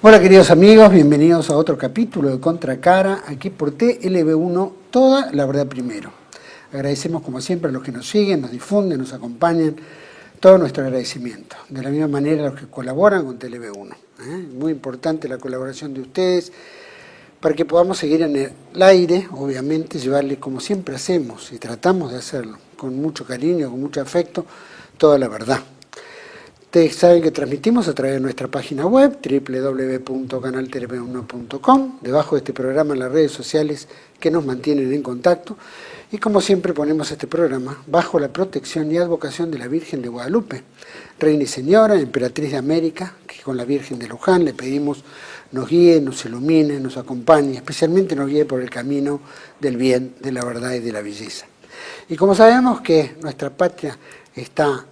Hola queridos amigos, bienvenidos a otro capítulo de Contracara, aquí por TLB1, toda la verdad primero. Agradecemos como siempre a los que nos siguen, nos difunden, nos acompañan, todo nuestro agradecimiento. De la misma manera a los que colaboran con TLB1. Muy importante la colaboración de ustedes para que podamos seguir en el aire, obviamente llevarles como siempre hacemos y tratamos de hacerlo, con mucho cariño, con mucho afecto, toda la verdad. Ustedes saben que transmitimos a través de nuestra página web, www.canaltelev1.com, debajo de este programa en las redes sociales que nos mantienen en contacto. Y como siempre ponemos este programa bajo la protección y advocación de la Virgen de Guadalupe, Reina y Señora, Emperatriz de América, que con la Virgen de Luján le pedimos nos guíe, nos ilumine, nos acompañe, especialmente nos guíe por el camino del bien, de la verdad y de la belleza. Y como sabemos que nuestra patria está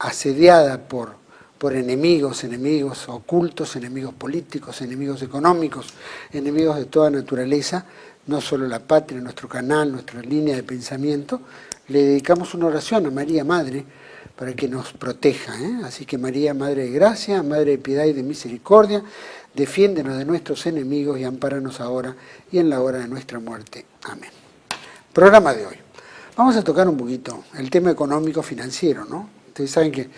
asediada por enemigos ocultos, enemigos políticos, enemigos económicos, enemigos de toda naturaleza, no solo la patria, nuestro canal, nuestra línea de pensamiento, le dedicamos una oración a María Madre para que nos proteja. Así que María, Madre de Gracia, Madre de Piedad y de Misericordia, defiéndenos de nuestros enemigos y ampáranos ahora y en la hora de nuestra muerte. Amén. Programa de hoy. Vamos a tocar un poquito el tema económico financiero, ¿no? Ustedes saben que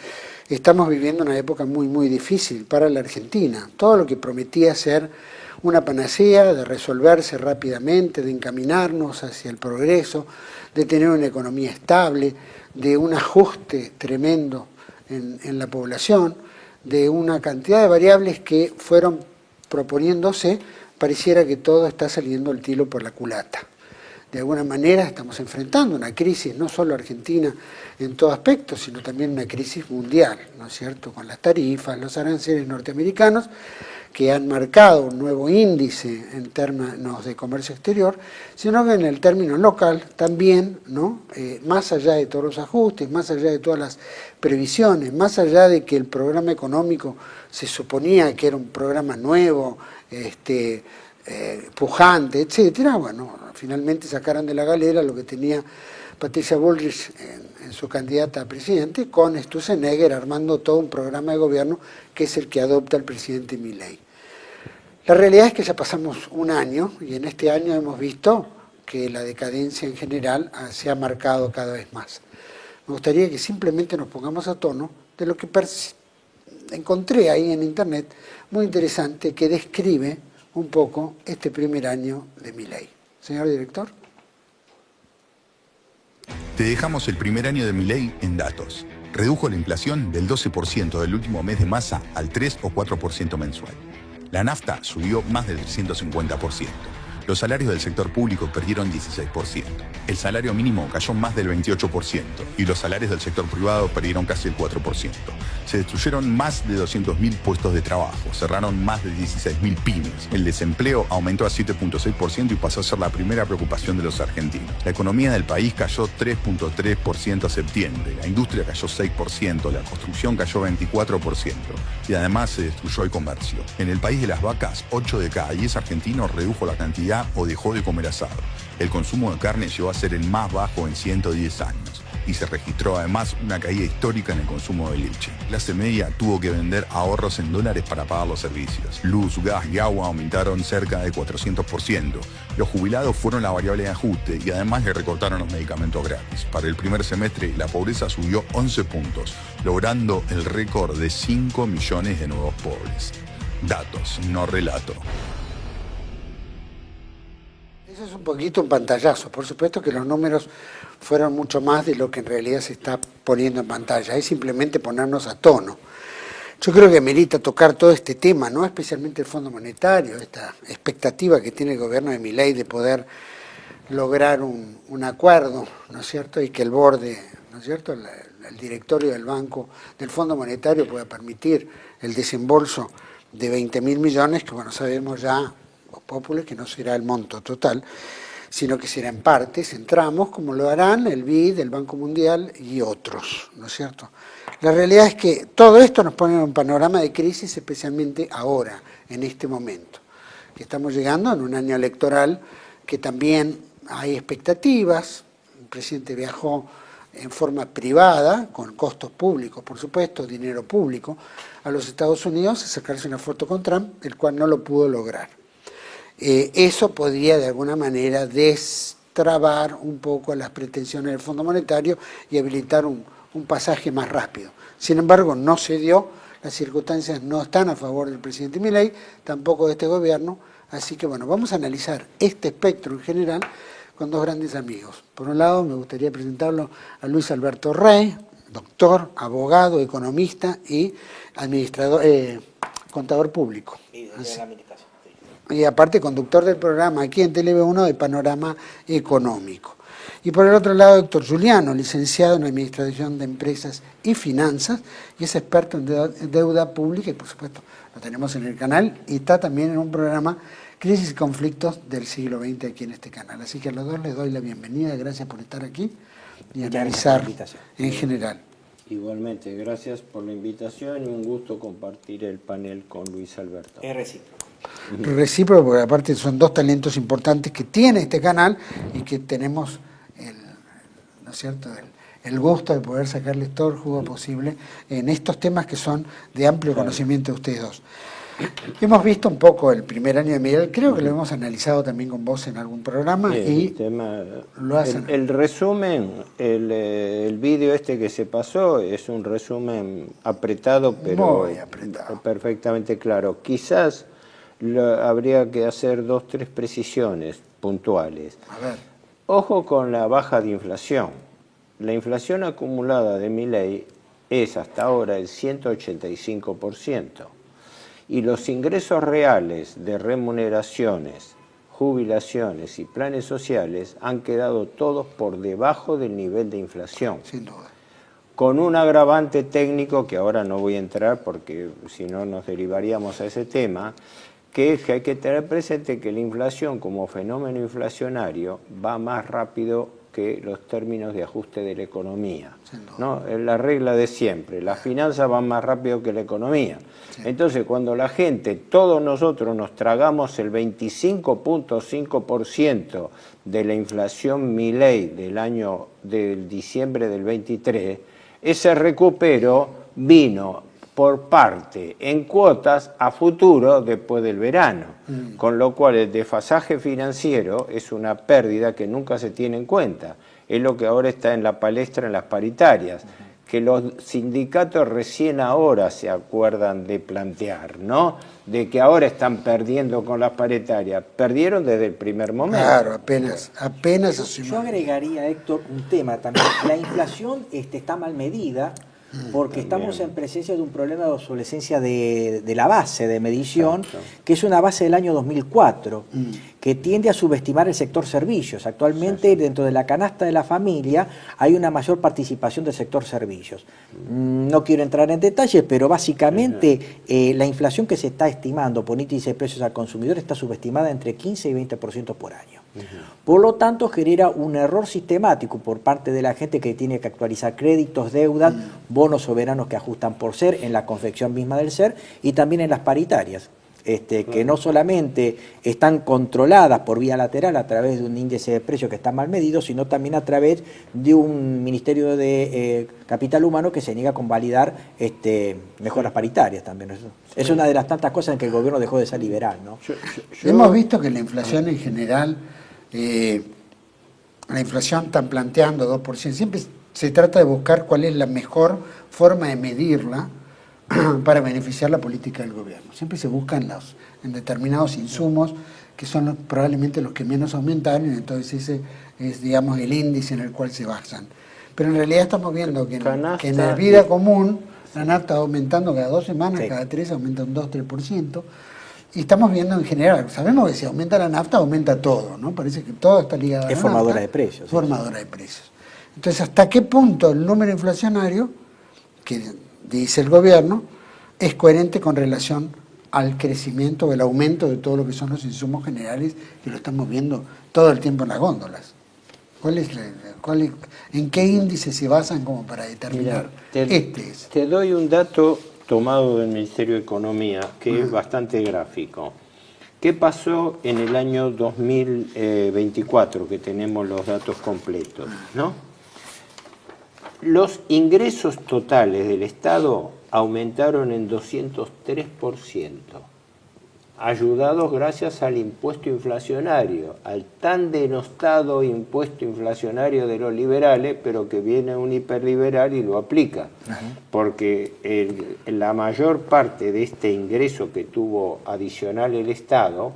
estamos viviendo una época muy difícil para la Argentina. Todo lo que prometía ser una panacea, de resolverse rápidamente, de encaminarnos hacia el progreso, de tener una economía estable, de un ajuste tremendo en la población, de una cantidad de variables que fueron proponiéndose, pareciera que todo está saliendo el tiro por la culata. De alguna manera estamos enfrentando una crisis, no solo argentina en todo aspecto, sino también una crisis mundial, ¿no es cierto?, con las tarifas, los aranceles norteamericanos, que han marcado un nuevo índice en términos de comercio exterior, sino que en el término local también, ¿no?, más allá de todos los ajustes, más allá de todas las previsiones, más allá de que el programa económico se suponía que era un programa nuevo, pujante, etcétera, bueno, finalmente sacaron de la galera lo que tenía Patricia Bullrich en su candidata a presidente, con Sturzenegger armando todo un programa de gobierno que es el que adopta el presidente Milei. La realidad es que ya pasamos un año y en este año hemos visto que la decadencia en general se ha marcado cada vez más. Me gustaría que simplemente nos pongamos a tono de lo que encontré ahí en internet, muy interesante, que describe un poco este primer año de Milei. Señor director. Te dejamos el primer año de Milei en datos. Redujo la inflación del 12% del último mes de Massa al 3 o 4% mensual. La nafta subió más del 350%. Los salarios del sector público perdieron 16%. El salario mínimo cayó más del 28% y los salarios del sector privado perdieron casi el 4%. Se destruyeron más de 200.000 puestos de trabajo, cerraron más de 16.000 pymes. El desempleo aumentó a 7.6% y pasó a ser la primera preocupación de los argentinos. La economía del país cayó 3.3% a septiembre, la industria cayó 6%, la construcción cayó 24% y además se destruyó el comercio. En el país de las vacas, 8 de cada 10 argentinos redujo la cantidad o dejó de comer asado. El consumo de carne llegó a ser el más bajo en 110 años y se registró además una caída histórica en el consumo de leche. La clase media tuvo que vender ahorros en dólares para pagar los servicios. Luz, gas y agua aumentaron cerca de 400%. Los jubilados fueron la variable de ajuste y además le recortaron los medicamentos gratis. Para el primer semestre la pobreza subió 11 puntos, logrando el récord de 5 millones de nuevos pobres. Datos, no relato. Eso es un poquito un pantallazo. Por supuesto que los números fueron mucho más de lo que en realidad se está poniendo en pantalla. Es simplemente ponernos a tono. Yo creo que merita tocar todo este tema, ¿no? Especialmente el Fondo Monetario, esta expectativa que tiene el gobierno de Milei de poder lograr un acuerdo, ¿no es cierto? Y que el borde, ¿no es cierto?, el directorio del Banco, del Fondo Monetario pueda permitir el desembolso de 20.000 millones, que bueno, sabemos ya Popular, que no será el monto total, sino que será en partes, en tramos, como lo harán el BID, el Banco Mundial y otros, ¿no es cierto? La realidad es que todo esto nos pone en un panorama de crisis, especialmente ahora, en este momento, que estamos llegando en un año electoral que también hay expectativas. El presidente viajó en forma privada, con costos públicos, por supuesto, dinero público, a los Estados Unidos a sacarse una foto con Trump, el cual no lo pudo lograr. Eso podría de alguna manera destrabar un poco las pretensiones del Fondo Monetario y habilitar un pasaje más rápido. Sin embargo, no se dio, las circunstancias no están a favor del presidente Milei, tampoco de este gobierno, así que bueno, vamos a analizar este espectro en general con dos grandes amigos. Por un lado, me gustaría presentarlo a Luis Alberto Rey, doctor, abogado, economista y administrador, contador público. Y aparte conductor del programa aquí en TV1 de Panorama Económico. Y por el otro lado, Héctor Juliano, licenciado en Administración de Empresas y Finanzas, y es experto en deuda pública, y por supuesto lo tenemos en el canal, y está también en un programa Crisis y Conflictos del siglo XX aquí en este canal. Así que a los dos les doy la bienvenida, gracias por estar aquí y analizar en general. Igualmente, gracias por la invitación y un gusto compartir el panel con Luis Alberto. Es recíproco. Recíproco, porque aparte son dos talentos importantes que tiene este canal y que tenemos ¿no es cierto?, el gusto de poder sacarles todo el jugo posible en estos temas que son de amplio conocimiento de ustedes dos. Hemos visto un poco el primer año de Miguel, creo que lo hemos analizado también con vos en algún programa, y lo hacen. El resumen, el vídeo este que se pasó es un resumen apretado, pero perfectamente claro. Quizás habría que hacer 2 o 3 precisiones puntuales. A ver. Ojo con la baja de inflación. La inflación acumulada de Milei es hasta ahora el 185%. Y los ingresos reales de remuneraciones, jubilaciones y planes sociales han quedado todos por debajo del nivel de inflación. Sin duda. Con un agravante técnico que ahora no voy a entrar porque si no nos derivaríamos a ese tema, que es que hay que tener presente que la inflación como fenómeno inflacionario va más rápido que los términos de ajuste de la economía, ¿no? Es la regla de siempre, las finanzas van más rápido que la economía. Sí. Entonces, cuando la gente, todos nosotros nos tragamos el 25.5% de la inflación Milei del diciembre del 23, ese recupero vino por parte en cuotas a futuro después del verano, con lo cual el desfasaje financiero es una pérdida que nunca se tiene en cuenta. Es lo que ahora está en la palestra en las paritarias, que los sindicatos recién ahora se acuerdan de plantear, ¿no? De que ahora están perdiendo con las paritarias. Perdieron desde el primer momento. Claro, apenas Yo agregaría, Héctor, un tema también. La inflación está mal medida, porque estamos en presencia de un problema de obsolescencia de la base de medición, que es una base del año 2004, que tiende a subestimar el sector servicios. Actualmente, dentro de la canasta de la familia, hay una mayor participación del sector servicios. No quiero entrar en detalles, pero básicamente la inflación que se está estimando por índice de precios al consumidor está subestimada entre 15 y 20% por año. Por lo tanto, genera un error sistemático por parte de la gente que tiene que actualizar créditos, deudas, bonos soberanos que ajustan por ser en la confección misma del ser y también en las paritarias, que no solamente están controladas por vía lateral a través de un índice de precios que está mal medido, sino también a través de un Ministerio de Capital Humano que se niega a convalidar mejoras paritarias también. Es una de las tantas cosas en que el gobierno dejó de ser liberal, ¿no? Hemos visto que la inflación en general, la inflación están planteando 2%, siempre se trata de buscar cuál es la mejor forma de medirla para beneficiar la política del gobierno. Siempre se buscan en determinados insumos que son probablemente los que menos aumentaron, y entonces ese es, digamos, el índice en el cual se basan. Pero en realidad estamos viendo que en la vida común la nafta va aumentando cada 2 semanas, cada 3 aumenta un 2-3%. Y estamos viendo en general, sabemos que si aumenta la nafta, aumenta todo, ¿no? Parece que todo está ligado a la nafta. Es formadora de precios. Formadora de precios. Entonces, ¿hasta qué punto el número inflacionario, que dice el gobierno, es coherente con relación al crecimiento o el aumento de todo lo que son los insumos generales, que lo estamos viendo todo el tiempo en las góndolas? ¿En qué índice se basan como para determinar? Te doy un dato tomado del Ministerio de Economía, que es bastante gráfico. ¿Qué pasó en el año 2024, que tenemos los datos completos, ¿no? los ingresos totales del Estado aumentaron en 203%, ayudados gracias al impuesto inflacionario, al tan denostado impuesto inflacionario de los liberales, pero que viene un hiperliberal y lo aplica. Porque la mayor parte de este ingreso que tuvo adicional el Estado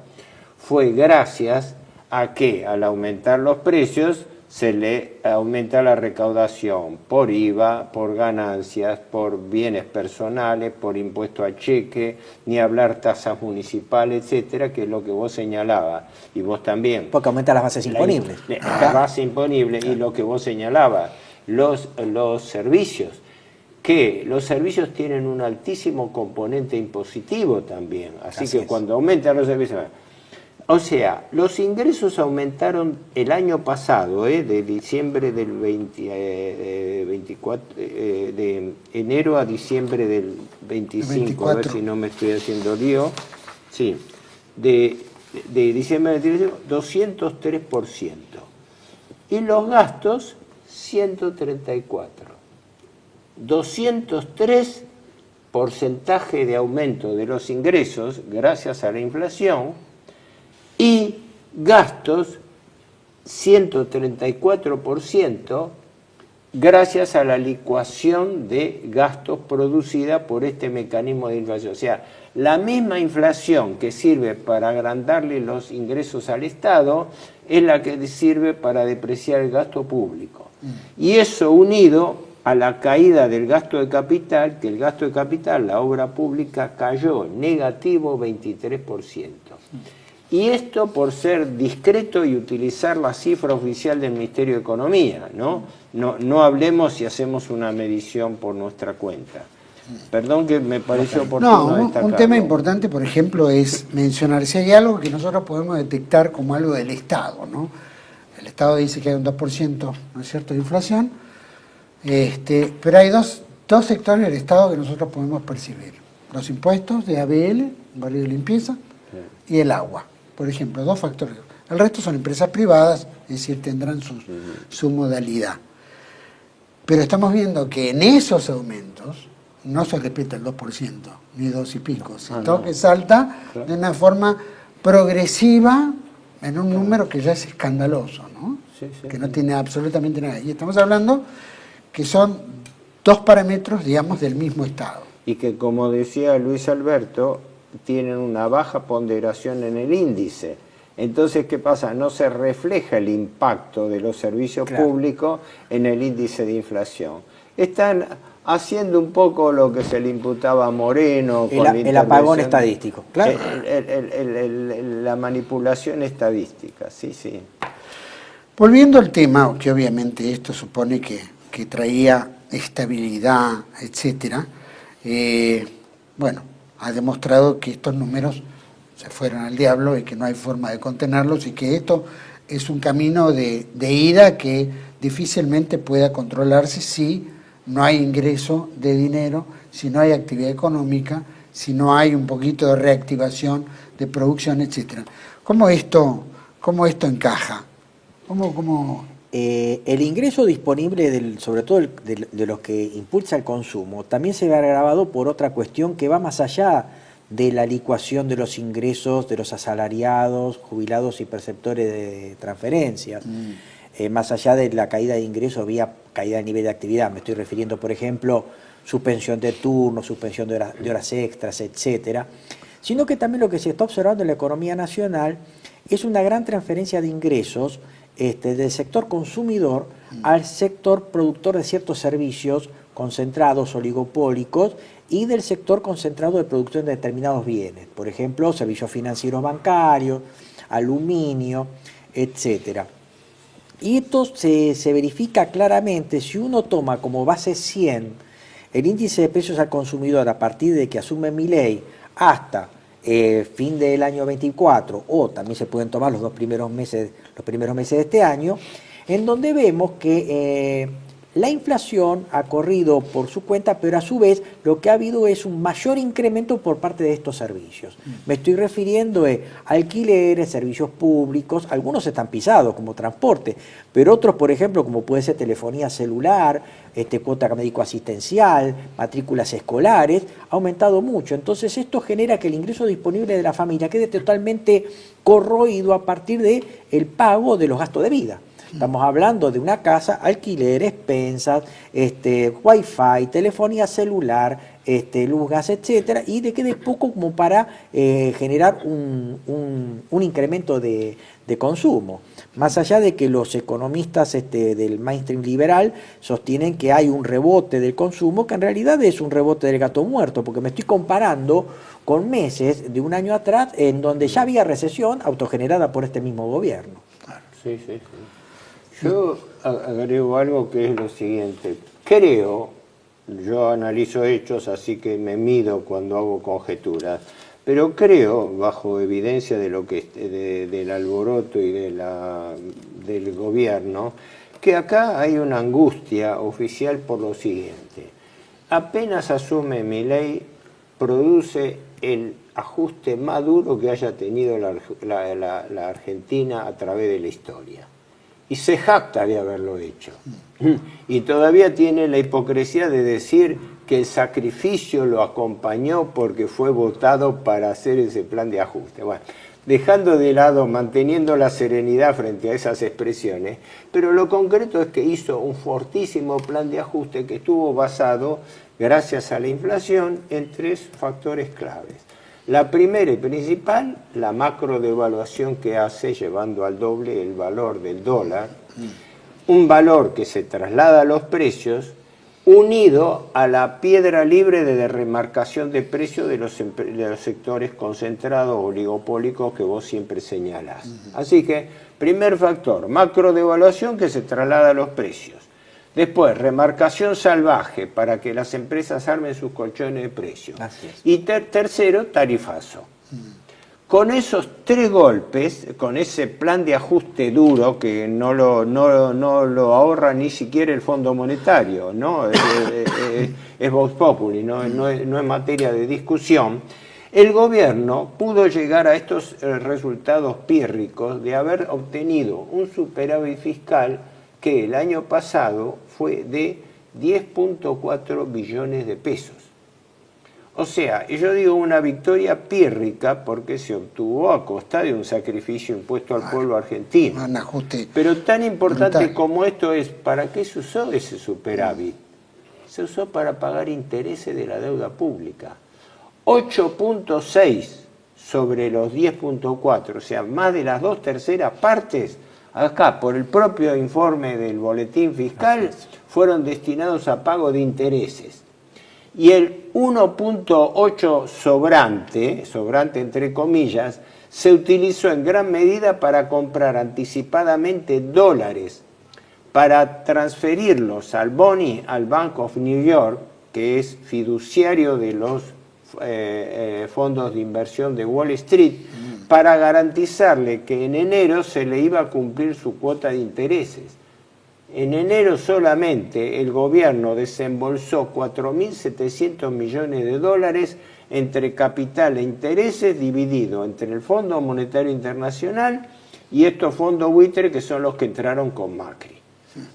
fue gracias a que al aumentar los precios se le aumenta la recaudación por IVA, por ganancias, por bienes personales, por impuesto a cheque, ni hablar tasas municipales, etcétera, que es lo que vos señalabas, y vos también. Porque aumenta las bases imponibles. La base imponible y lo que vos señalabas, los servicios, que los servicios tienen un altísimo componente impositivo también, así que cuando aumentan los servicios... O sea, los ingresos aumentaron el año pasado, de diciembre del 24, de enero a diciembre del 25, a ver si no me estoy haciendo lío. Sí, de diciembre del 25, 203%. Y los gastos, 134. 203 porcentaje de aumento de los ingresos gracias a la inflación, y gastos 134% gracias a la licuación de gastos producida por este mecanismo de inflación. O sea, la misma inflación que sirve para agrandarle los ingresos al Estado es la que sirve para depreciar el gasto público. Y eso unido a la caída del gasto de capital, que el gasto de capital, la obra pública, cayó negativo 23%. Y esto por ser discreto y utilizar la cifra oficial del Ministerio de Economía, ¿no? No hablemos si hacemos una medición por nuestra cuenta. Perdón que me pareció oportuno destacarlo. Un tema importante, por ejemplo, es mencionar si hay algo que nosotros podemos detectar como algo del Estado, ¿no? El Estado dice que hay un 2%, ¿no es cierto?, de inflación, pero hay dos sectores del Estado que nosotros podemos percibir. Los impuestos de ABL, barrio de limpieza, y el agua. Por ejemplo, dos factores. El resto son empresas privadas, es decir, tendrán su modalidad. Pero estamos viendo que en esos aumentos no se respeta el 2%, ni 2 y pico, sino que salta de una forma progresiva en un número que ya es escandaloso, ¿no? Que no tiene absolutamente nada. Y estamos hablando que son dos parámetros, digamos, del mismo Estado. Y que, como decía Luis Alberto, tienen una baja ponderación en el índice. Entonces, ¿qué pasa? No se refleja el impacto de los servicios públicos en el índice de inflación. Están haciendo un poco lo que se le imputaba a Moreno. El apagón estadístico, claro. La manipulación estadística, sí. Volviendo al tema, que obviamente esto supone que traía estabilidad, etcétera, ha demostrado que estos números se fueron al diablo y que no hay forma de contenerlos y que esto es un camino de ida que difícilmente pueda controlarse si no hay ingreso de dinero, si no hay actividad económica, si no hay un poquito de reactivación de producción, etcétera. ¿Cómo esto encaja? El ingreso disponible, sobre todo de los que impulsa el consumo, también se ve agravado por otra cuestión que va más allá de la licuación de los ingresos de los asalariados, jubilados y perceptores de transferencias. Más allá de la caída de ingresos, había caída de nivel de actividad. Me estoy refiriendo, por ejemplo, suspensión de turnos, suspensión de horas extras, etcétera. Sino que también lo que se está observando en la economía nacional es una gran transferencia de ingresos del sector consumidor al sector productor de ciertos servicios concentrados, oligopólicos, y del sector concentrado de producción de determinados bienes. Por ejemplo, servicios financieros bancarios, aluminio, etcétera. Y esto se verifica claramente si uno toma como base 100 el índice de precios al consumidor a partir de que asume Milei hasta fin del año 24, o también se pueden tomar los primeros meses de este año, en donde vemos que La inflación ha corrido por su cuenta, pero a su vez lo que ha habido es un mayor incremento por parte de estos servicios. Me estoy refiriendo a alquileres, servicios públicos, algunos están pisados como transporte, pero otros, por ejemplo, como puede ser telefonía celular, cuota médico-asistencial, matrículas escolares, ha aumentado mucho. Entonces esto genera que el ingreso disponible de la familia quede totalmente corroído a partir del pago de los gastos de vida. Estamos hablando de una casa, alquiler, expensas, wifi, telefonía celular, luz, gas, etcétera, y de quede poco como para generar un incremento de consumo. Más allá de que los economistas del mainstream liberal sostienen que hay un rebote del consumo, que en realidad es un rebote del gato muerto, porque me estoy comparando con meses de un año atrás en donde ya había recesión autogenerada por este mismo gobierno. Sí, sí, sí. Yo agrego algo que es lo siguiente. Creo, yo analizo hechos, así que me mido cuando hago conjeturas, pero creo, bajo evidencia de lo que del alboroto y del gobierno, que acá hay una angustia oficial por lo siguiente. Apenas asume Milei, produce el ajuste más duro que haya tenido la Argentina a través de la historia. Y se jacta de haberlo hecho. Y todavía tiene la hipocresía de decir que el sacrificio lo acompañó porque fue votado para hacer ese plan de ajuste. Bueno, dejando de lado, manteniendo la serenidad frente a esas expresiones, pero lo concreto es que hizo un fortísimo plan de ajuste que estuvo basado, gracias a la inflación, en 3 factores claves. La primera y principal, la macro devaluación que hace llevando al doble el valor del dólar, un valor que se traslada a los precios, unido a la piedra libre de remarcación de precios de los sectores concentrados oligopólicos que vos siempre señalás. Así que, primer factor, macro devaluación que se traslada a los precios. Después, remarcación salvaje para que las empresas armen sus colchones de precios. Y tercero, tarifazo. Con esos 3 golpes, con ese plan de ajuste duro que no lo ahorra ni siquiera el Fondo Monetario, ¿no? Es Vox Populi, no es materia de discusión, el gobierno pudo llegar a estos resultados pírricos de haber obtenido un superávit fiscal que el año pasado fue de 10.4 billones de pesos. O sea, yo digo una victoria pírrica porque se obtuvo a costa de un sacrificio impuesto al pueblo argentino. Un ajuste. Pero tan importante brutal. como esto es, ¿para qué se usó ese superávit? Se usó para pagar intereses de la deuda pública. 8.6 sobre los 10.4, o sea, más de las 2/3 partes, acá, por el propio informe del boletín fiscal, fueron destinados a pago de intereses. Y el 1.8 sobrante entre comillas, se utilizó en gran medida para comprar anticipadamente dólares, para transferirlos al BONI, al Bank of New York, que es fiduciario de los fondos de inversión de Wall Street, para garantizarle que en enero se le iba a cumplir su cuota de intereses. En enero solamente el gobierno desembolsó 4.700 millones de dólares entre capital e intereses dividido entre el Fondo Monetario Internacional y estos fondos buitre que son los que entraron con Macri.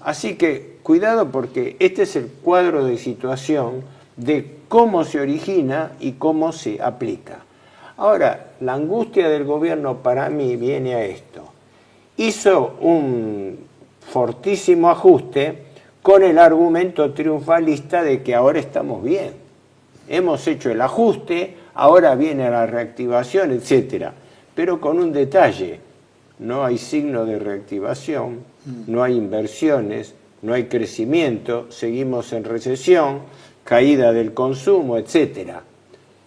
Así que cuidado porque este es el cuadro de situación de cómo se origina y cómo se aplica. Ahora, la angustia del gobierno para mí viene a esto. Hizo un fortísimo ajuste con el argumento triunfalista de que ahora estamos bien. Hemos hecho el ajuste, ahora viene la reactivación, etc. Pero con un detalle, no hay signo de reactivación, no hay inversiones, no hay crecimiento, seguimos en recesión, caída del consumo, etc.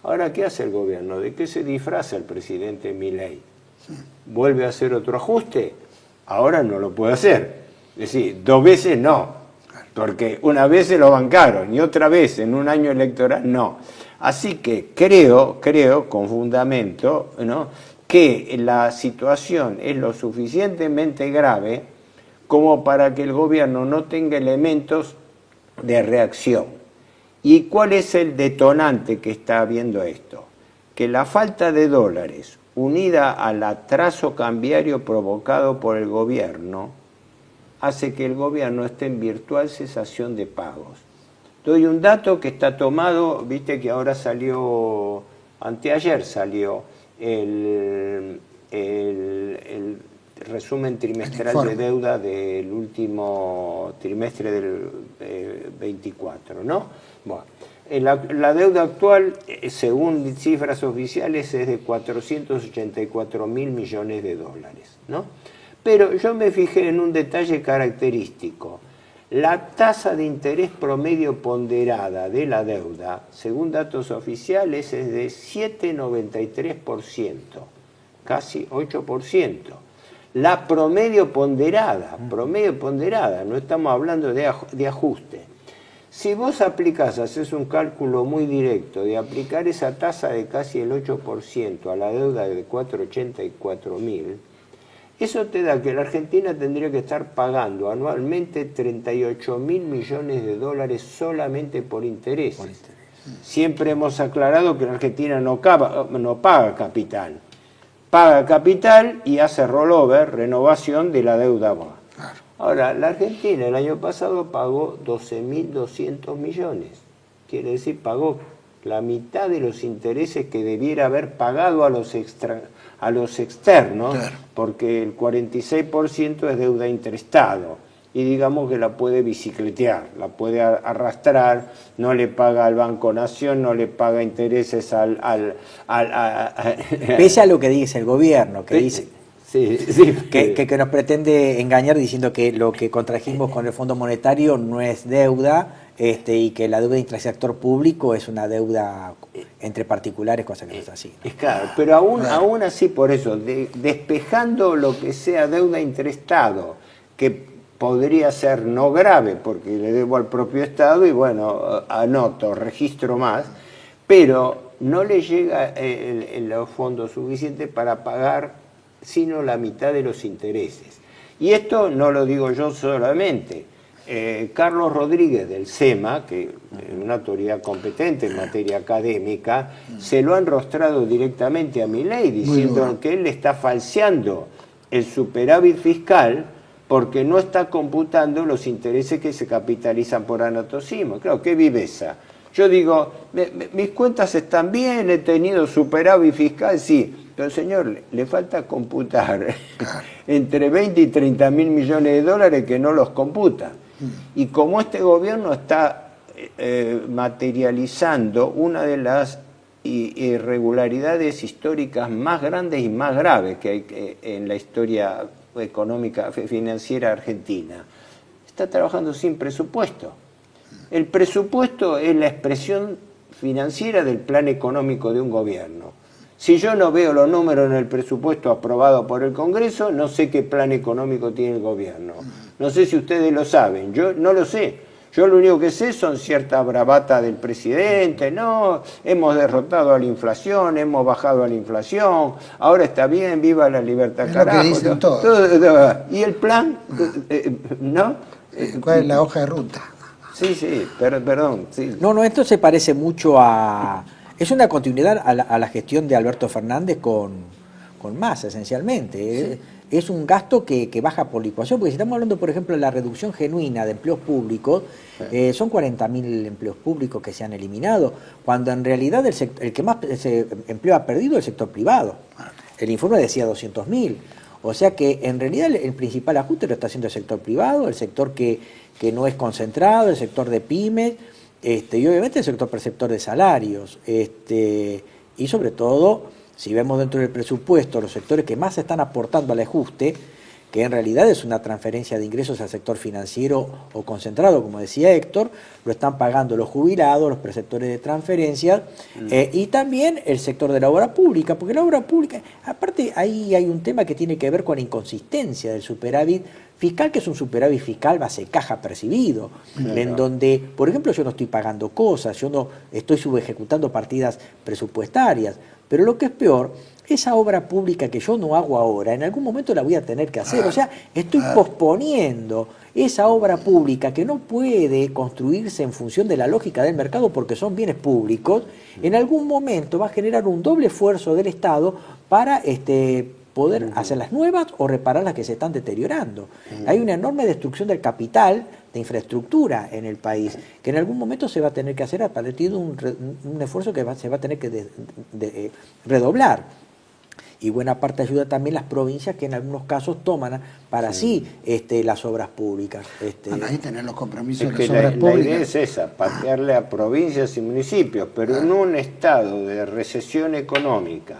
Ahora, ¿qué hace el gobierno? ¿De qué se disfraza el presidente Milei? ¿Vuelve a hacer otro ajuste? Ahora no lo puede hacer. Es decir, 2 veces no, porque una vez se lo bancaron y otra vez en un año electoral no. Así que creo con fundamento, ¿no?, que la situación es lo suficientemente grave como para que el gobierno no tenga elementos de reacción. ¿Y cuál es el detonante que está habiendo esto? Que la falta de dólares, unida al atraso cambiario provocado por el gobierno, hace que el gobierno esté en virtual cesación de pagos. Doy un dato que está tomado, viste que ahora salió, anteayer salió el resumen trimestral de deuda del último trimestre del 24, ¿no? Bueno, la deuda actual, según cifras oficiales, es de 484.000 millones de dólares, ¿no? Pero yo me fijé en un detalle característico. La tasa de interés promedio ponderada de la deuda, según datos oficiales, es de 7,93%, casi 8%. La promedio ponderada, no estamos hablando de ajuste. Si vos aplicás, haces un cálculo muy directo de aplicar esa tasa de casi el 8% a la deuda de 484.000, eso te da que la Argentina tendría que estar pagando anualmente 38.000 millones de dólares solamente por intereses. Siempre hemos aclarado que la Argentina no paga capital. Paga capital y hace rollover, renovación de la deuda baja. Claro. Ahora, la Argentina el año pasado pagó 12.200 millones. Quiere decir, pagó la mitad de los intereses que debiera haber pagado a los externos, claro, porque el 46% es deuda interestado. Y digamos que la puede bicicletear, la puede arrastrar, no le paga al Banco Nación, no le paga intereses Pese a lo que dice el gobierno, que dice que nos pretende engañar diciendo que lo que contrajimos con el Fondo Monetario no es deuda, y que la deuda intrasector público es una deuda entre particulares, cosa que no es así, ¿no? Es claro, pero aún así, por eso, despejando lo que sea deuda interestado, que podría ser no grave porque le debo al propio Estado y bueno, anoto, registro más, pero no le llega los fondos suficientes para pagar sino la mitad de los intereses. Y esto no lo digo yo solamente. Carlos Rodríguez del SEMA, que es una autoridad competente en materia académica, se lo ha enrostrado directamente a Milei diciendo que él le está falseando el superávit fiscal porque no está computando los intereses que se capitalizan por anatocismo. Claro, qué viveza. Yo digo, mis cuentas están bien, he tenido superávit fiscal, sí, pero señor, le falta computar entre 20 y 30 mil millones de dólares que no los computa. Y como este gobierno está materializando una de las irregularidades históricas más grandes y más graves que hay en la historia económica financiera argentina, está trabajando sin presupuesto. El presupuesto es la expresión financiera del plan económico de un gobierno. Si yo no veo los números en el presupuesto aprobado por el Congreso, no sé qué plan económico tiene el gobierno. No sé si ustedes lo saben, yo no lo sé. Yo lo único que sé son cierta bravata del presidente, no, hemos derrotado a la inflación, hemos bajado a la inflación, ahora está bien, viva la libertad, carajo. Lo que dicen todos. ¿Y el plan? ¿No? ¿Cuál es la hoja de ruta? Sí, perdón. Sí. No, esto se parece mucho a... Es una continuidad a la gestión de Alberto Fernández con Massa, esencialmente. Sí. Es un gasto que baja por licuación, porque si estamos hablando, por ejemplo, de la reducción genuina de empleos públicos, son 40.000 empleos públicos que se han eliminado, cuando en realidad el que más empleo ha perdido es el sector privado. El informe decía 200.000. O sea que en realidad el principal ajuste lo está haciendo el sector privado, el sector que no es concentrado, el sector de pymes, y obviamente el sector perceptor de salarios, y sobre todo, si vemos dentro del presupuesto los sectores que más están aportando al ajuste, que en realidad es una transferencia de ingresos al sector financiero o concentrado, como decía Héctor, lo están pagando los jubilados, los preceptores de transferencias, y también el sector de la obra pública, porque la obra pública, aparte ahí hay un tema que tiene que ver con la inconsistencia del superávit fiscal, que es un superávit fiscal base caja percibido, en donde, por ejemplo, yo no estoy pagando cosas, yo no estoy subejecutando partidas presupuestarias, Pero lo que es peor, esa obra pública que yo no hago ahora, en algún momento la voy a tener que hacer. O sea, estoy posponiendo esa obra pública que no puede construirse en función de la lógica del mercado porque son bienes públicos. En algún momento va a generar un doble esfuerzo del Estado para poder hacer las nuevas o reparar las que se están deteriorando. Hay una enorme destrucción del capital, de infraestructura en el país, que en algún momento se va a tener que hacer a partir de un esfuerzo que se va a tener que redoblar. Y buena parte ayuda también las provincias que en algunos casos toman para sí las obras públicas. Bueno, ahí tener los compromisos Es de que las obras la públicas. idea es esa, patearle a provincias y municipios, pero en un estado de recesión económica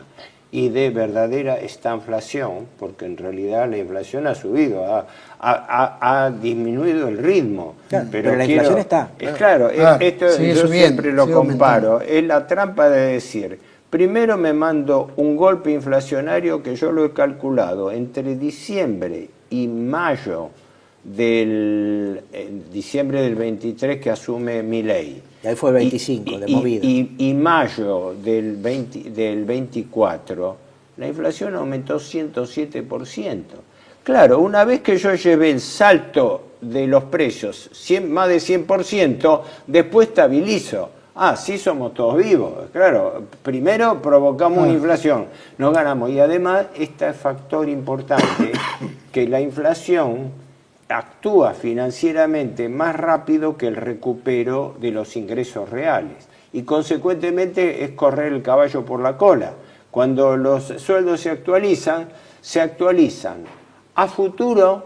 y de verdadera estanflación, porque en realidad la inflación ha subido, ha disminuido el ritmo. Claro, pero la inflación está. Claro, esto sigue yo subiendo, siempre lo sigue comparo. aumentando. Es la trampa de decir, primero me mando un golpe inflacionario que yo lo he calculado entre diciembre y mayo diciembre del 23 que asume Milei. Y ahí fue el 25 de movida. Y mayo del 24, la inflación aumentó 107%. Claro, una vez que yo llevé el salto de los precios más de 100%, después estabilizo. Sí somos todos vivos. Claro, primero provocamos una inflación, no ganamos. Y además, este factor importante, que la inflación actúa financieramente más rápido que el recupero de los ingresos reales. Y consecuentemente es correr el caballo por la cola. Cuando los sueldos se actualizan a futuro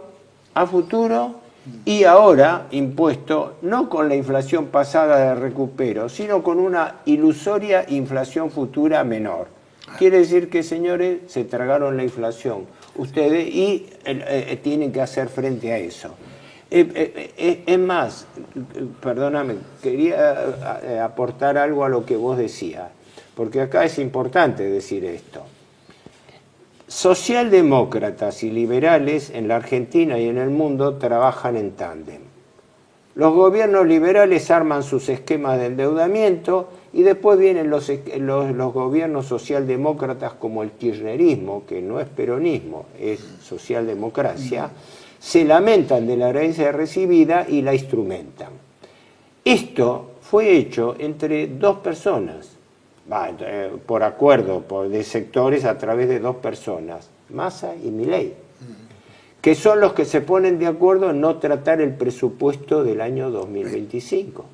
y ahora impuesto no con la inflación pasada de recupero, sino con una ilusoria inflación futura menor. Quiere decir que, señores, se tragaron la inflación ustedes y tienen que hacer frente a eso. Es más, perdóname, quería aportar algo a lo que vos decías, porque acá es importante decir esto. Socialdemócratas y liberales en la Argentina y en el mundo trabajan en tándem. Los gobiernos liberales arman sus esquemas de endeudamiento y después vienen los gobiernos socialdemócratas como el kirchnerismo, que no es peronismo, es socialdemocracia, se lamentan de la herencia recibida y la instrumentan. Esto fue hecho entre dos personas, por acuerdo de sectores a través de dos personas, Massa y Milei, que son los que se ponen de acuerdo en no tratar el presupuesto del año 2025.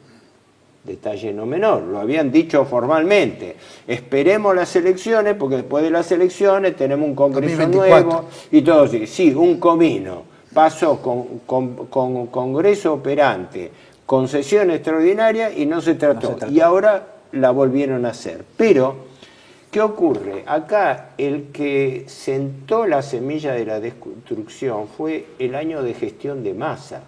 Detalle no menor, lo habían dicho formalmente. Esperemos las elecciones, porque después de las elecciones tenemos un Congreso 2024. nuevo y todo así. Sí, un comino. Pasó con Congreso operante, con sesión extraordinaria y no se trató. Y ahora la volvieron a hacer. Pero, ¿qué ocurre? Acá el que sentó la semilla de la destrucción fue el año de gestión de Massa.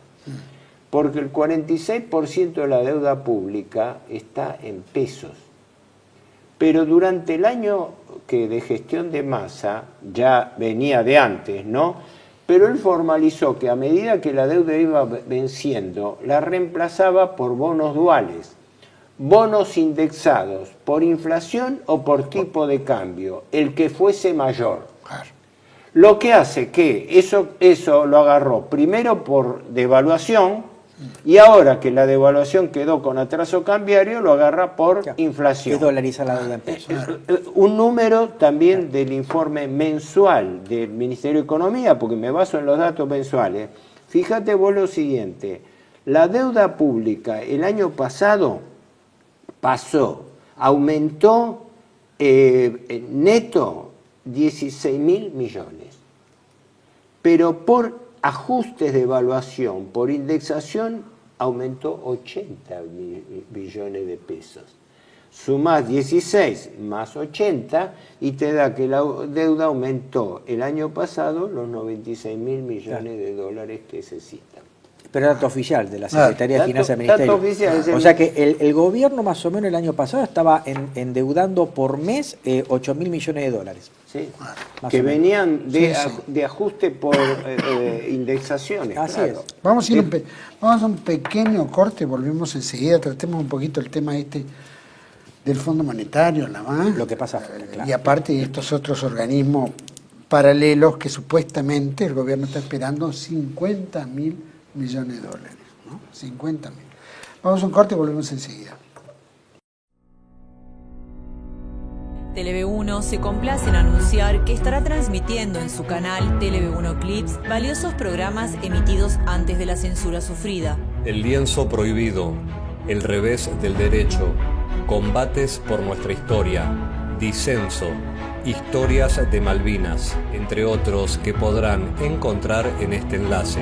Porque el 46% de la deuda pública está en pesos. Pero durante el año de gestión de Massa, ya venía de antes, ¿no? Pero él formalizó que a medida que la deuda iba venciendo, la reemplazaba por bonos duales. Bonos indexados por inflación o por tipo de cambio, el que fuese mayor. Lo que hace que eso lo agarró primero por devaluación y ahora que la devaluación quedó con atraso cambiario, lo agarra por inflación. Es dolarizar la deuda en pesos. Un número también del informe mensual del Ministerio de Economía, porque me baso en los datos mensuales. Fíjate vos lo siguiente, la deuda pública el año pasado aumentó neto 16.000 millones, pero por ajustes de evaluación, por indexación, aumentó 80 billones de pesos. Sumás 16 más 80 y te da que la deuda aumentó el año pasado los 96.000 millones de dólares que se citan. Pero dato oficial de la Secretaría de Finanzas del Ministerio. Dato oficial, o sea que el gobierno más o menos el año pasado estaba endeudando por mes 8.000 millones de dólares. Sí, Más que o menos. venían de ajuste por indexaciones. Así claro. es. Vamos a un pequeño corte, volvemos enseguida, tratemos un poquito el tema de del Fondo Monetario, la BAN, Lo que pasa afuera, claro. y aparte de estos otros organismos paralelos que supuestamente el gobierno está esperando 50.000 millones de dólares, ¿no? 50.000. Vamos a un corte y volvemos enseguida. TLV1 se complace en anunciar que estará transmitiendo en su canal TLV1 Clips valiosos programas emitidos antes de la censura sufrida. El lienzo prohibido, El revés del derecho, Combates por nuestra historia, Disenso, Historias de Malvinas, entre otros que podrán encontrar en este enlace.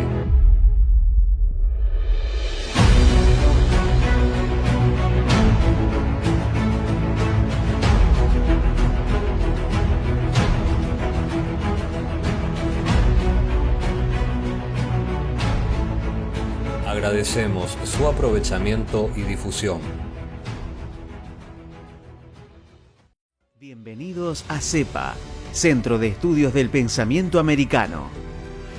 Agradecemos su aprovechamiento y difusión. Bienvenidos a CEPA, Centro de Estudios del Pensamiento Americano.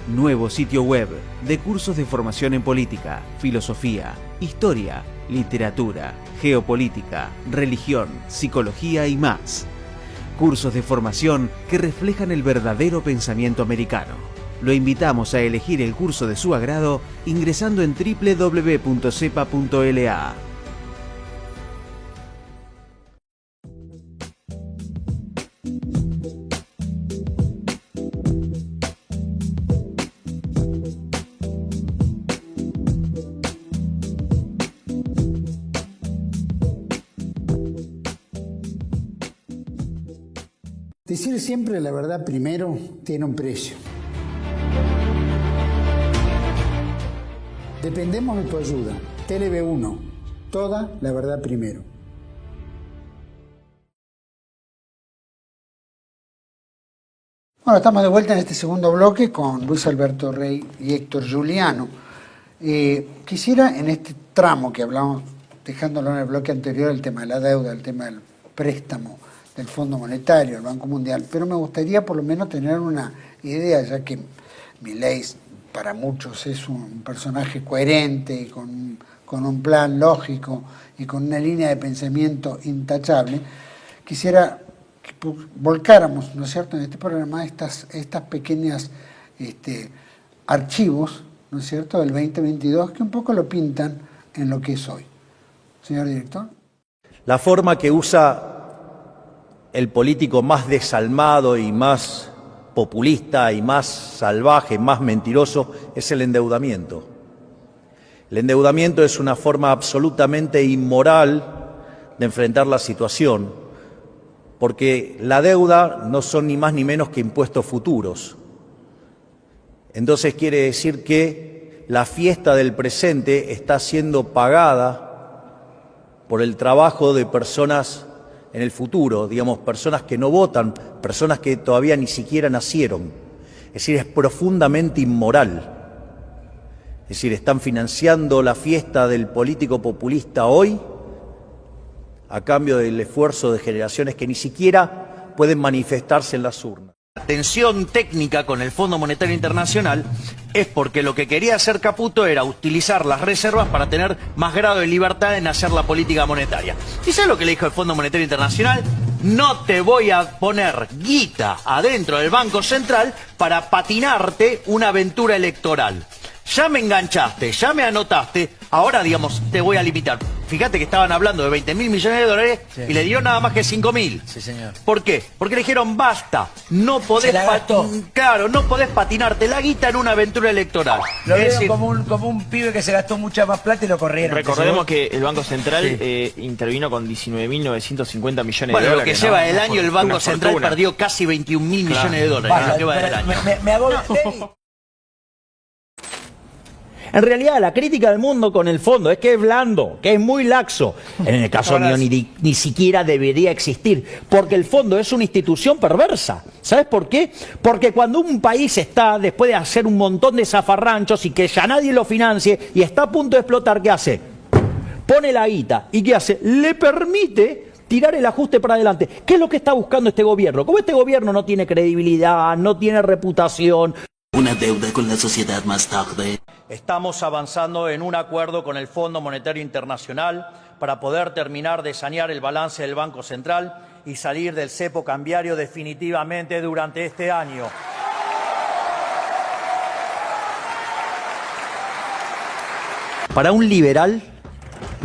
Nuevo sitio web de cursos de formación en política, filosofía, historia, literatura, geopolítica, religión, psicología y más. Cursos de formación que reflejan el verdadero pensamiento americano. Lo invitamos a elegir el curso de su agrado ingresando en www.cepa.la. Decir siempre la verdad primero tiene un precio. Dependemos de tu ayuda. TLV1, toda la verdad primero. Bueno, estamos de vuelta en este segundo bloque con Luis Alberto Rey y Héctor Giuliano. Quisiera en este tramo que hablamos, dejándolo en el bloque anterior, el tema de la deuda, el tema del préstamo del Fondo Monetario, el Banco Mundial, pero me gustaría por lo menos tener una idea, ya que Milei para muchos es un personaje coherente y con un plan lógico y con una línea de pensamiento intachable. Quisiera que volcáramos, ¿no es cierto?, en este programa estas pequeñas archivos, ¿no es cierto?, del 2022 que un poco lo pintan en lo que es hoy. Señor director. La forma que usa el político más desalmado y más populista y más salvaje, más mentiroso, es el endeudamiento. El endeudamiento es una forma absolutamente inmoral de enfrentar la situación, porque la deuda no son ni más ni menos que impuestos futuros. Entonces quiere decir que la fiesta del presente está siendo pagada por el trabajo de personas en el futuro, digamos, personas que no votan, personas que todavía ni siquiera nacieron. Es decir, es profundamente inmoral. Es decir, están financiando la fiesta del político populista hoy a cambio del esfuerzo de generaciones que ni siquiera pueden manifestarse en las urnas. La tensión técnica con el Fondo Monetario Internacional es porque lo que quería hacer Caputo era utilizar las reservas para tener más grado de libertad en hacer la política monetaria. ¿Y sabes lo que le dijo el Fondo Monetario Internacional? No te voy a poner guita adentro del Banco Central para patinarte una aventura electoral. Ya me enganchaste, ya me anotaste, ahora, digamos, te voy a limitar. Fíjate que estaban hablando de 20.000 millones de dólares y le dieron nada más que 5.000. Sí, señor. ¿Por qué? Porque le dijeron, basta, no podés, claro, no podés patinarte la guita en una aventura electoral. Lo veo como un pibe que se gastó mucha más plata y lo corrieron. Recordemos que el Banco Central intervino con 19.950 millones de dólares. Bueno, lo que lleva el año, el Banco Central perdió casi 21.000 millones de dólares. Vale, lo que va del año. Me hago... En realidad, la crítica del mundo con el fondo es que es blando, que es muy laxo. En el caso mío ni siquiera debería existir, porque el fondo es una institución perversa. ¿Sabes por qué? Porque cuando un país está, después de hacer un montón de zafarranchos y que ya nadie lo financie y está a punto de explotar, ¿qué hace? Pone la guita. ¿Y qué hace? Le permite tirar el ajuste para adelante. ¿Qué es lo que está buscando este gobierno? Como este gobierno no tiene credibilidad, no tiene reputación. Una deuda con la sociedad más tarde. Estamos avanzando en un acuerdo con el Fondo Monetario Internacional para poder terminar de sanear el balance del Banco Central y salir del cepo cambiario definitivamente durante este año. Para un liberal,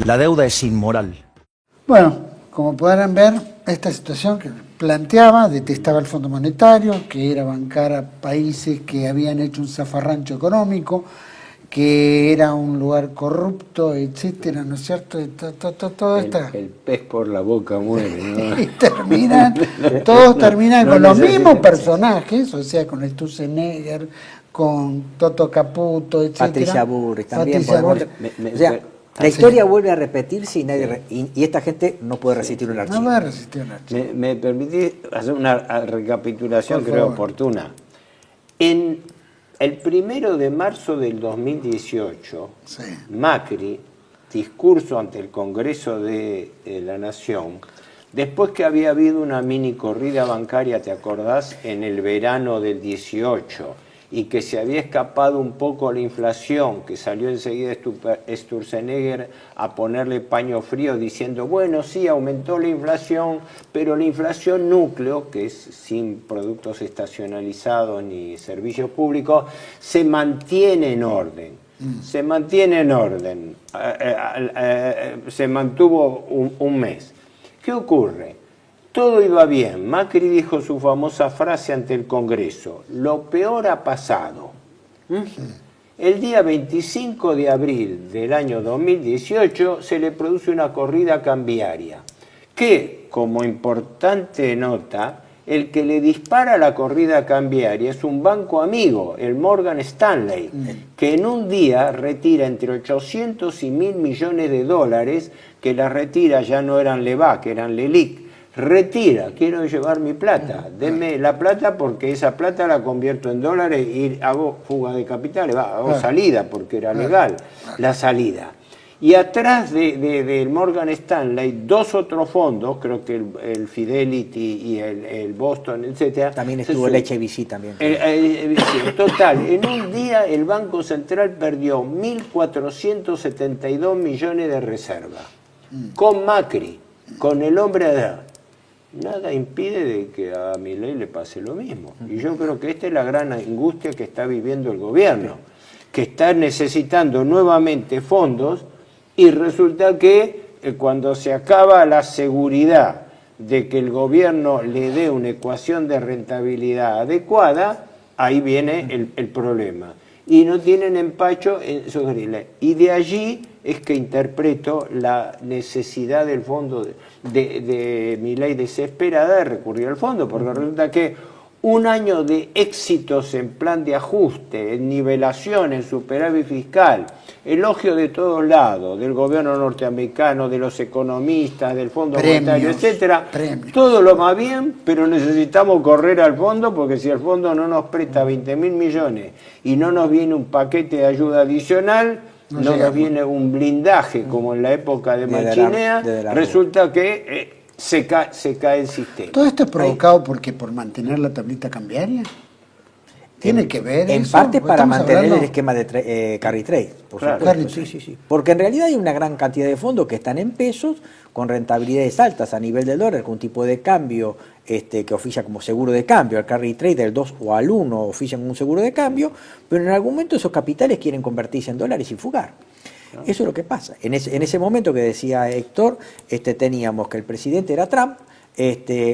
la deuda es inmoral. Bueno, como podrán ver, esta situación que planteaba, detestaba el Fondo Monetario, que era bancar a países que habían hecho un zafarrancho económico, que era un lugar corrupto, etcétera, ¿no es cierto? Todo El pez por la boca muere, ¿no? Y todos terminan con los mismos personajes, o sea, con Sturzenegger, con Toto Caputo, etcétera. Patricia Bullrich también. O sea, la historia vuelve a repetirse y esta gente no puede resistir un archivo. No puede resistir un archivo. ¿Me permitís hacer una recapitulación, creo, oportuna? En el 1 de marzo del 2018, Macri, discurso ante el Congreso de la Nación, después que había habido una mini corrida bancaria, ¿te acordás?, en el verano del 18, y que se había escapado un poco la inflación, que salió enseguida Sturzenegger a ponerle paño frío diciendo, bueno, sí, aumentó la inflación, pero la inflación núcleo, que es sin productos estacionalizados ni servicios públicos, se mantiene en orden. Se mantiene en orden. Se mantuvo un mes. ¿Qué ocurre? Todo iba bien. Macri dijo su famosa frase ante el Congreso, lo peor ha pasado. El día 25 de abril del año 2018 se le produce una corrida cambiaria, que, como importante nota, el que le dispara la corrida cambiaria es un banco amigo, el Morgan Stanley, que en un día retira entre 800 y 1.000 millones de dólares, que las retira ya no eran LEVAC, eran LELIC. Retira, quiero llevar mi plata, denme la plata porque esa plata la convierto en dólares y hago fuga de capitales, hago salida porque era legal la salida. Y atrás del Morgan Stanley, dos otros fondos, creo que el Fidelity y el Boston, etcétera. También estuvo el HBC también. Total, en un día el Banco Central perdió 1.472 millones de reserva. Con Macri, con el hombre de edad. Nada impide de que a Milei le pase lo mismo. Y yo creo que esta es la gran angustia que está viviendo el gobierno, que está necesitando nuevamente fondos y resulta que cuando se acaba la seguridad de que el gobierno le dé una ecuación de rentabilidad adecuada, ahí viene el problema. Y no tienen empacho en sugerirle. Y de allí es que interpreto la necesidad del fondo de Milei desesperada de recurrir al fondo, porque resulta que un año de éxitos en plan de ajuste, en nivelación, en superávit fiscal, elogio de todos lados, del gobierno norteamericano, de los economistas, del Fondo Monetario, etcétera, todo lo va bien, pero necesitamos correr al fondo, porque si el fondo no nos presta 20.000 millones y no nos viene un paquete de ayuda adicional, no nos viene un blindaje como en la época de Machinea, resulta que se cae el sistema. ¿Todo esto es provocado porque por mantener la tablita cambiaria? ¿Tiene que ver en eso? parte para mantener el esquema de carry trade, por supuesto. Sí. Porque en realidad hay una gran cantidad de fondos que están en pesos con rentabilidades altas a nivel del dólar, con un tipo de cambio que oficia como seguro de cambio. El carry trade del 2 o al 1 ofician como un seguro de cambio, pero en algún momento esos capitales quieren convertirse en dólares y fugar. Eso es lo que pasa. En ese momento que decía Héctor, teníamos que el presidente era Trump,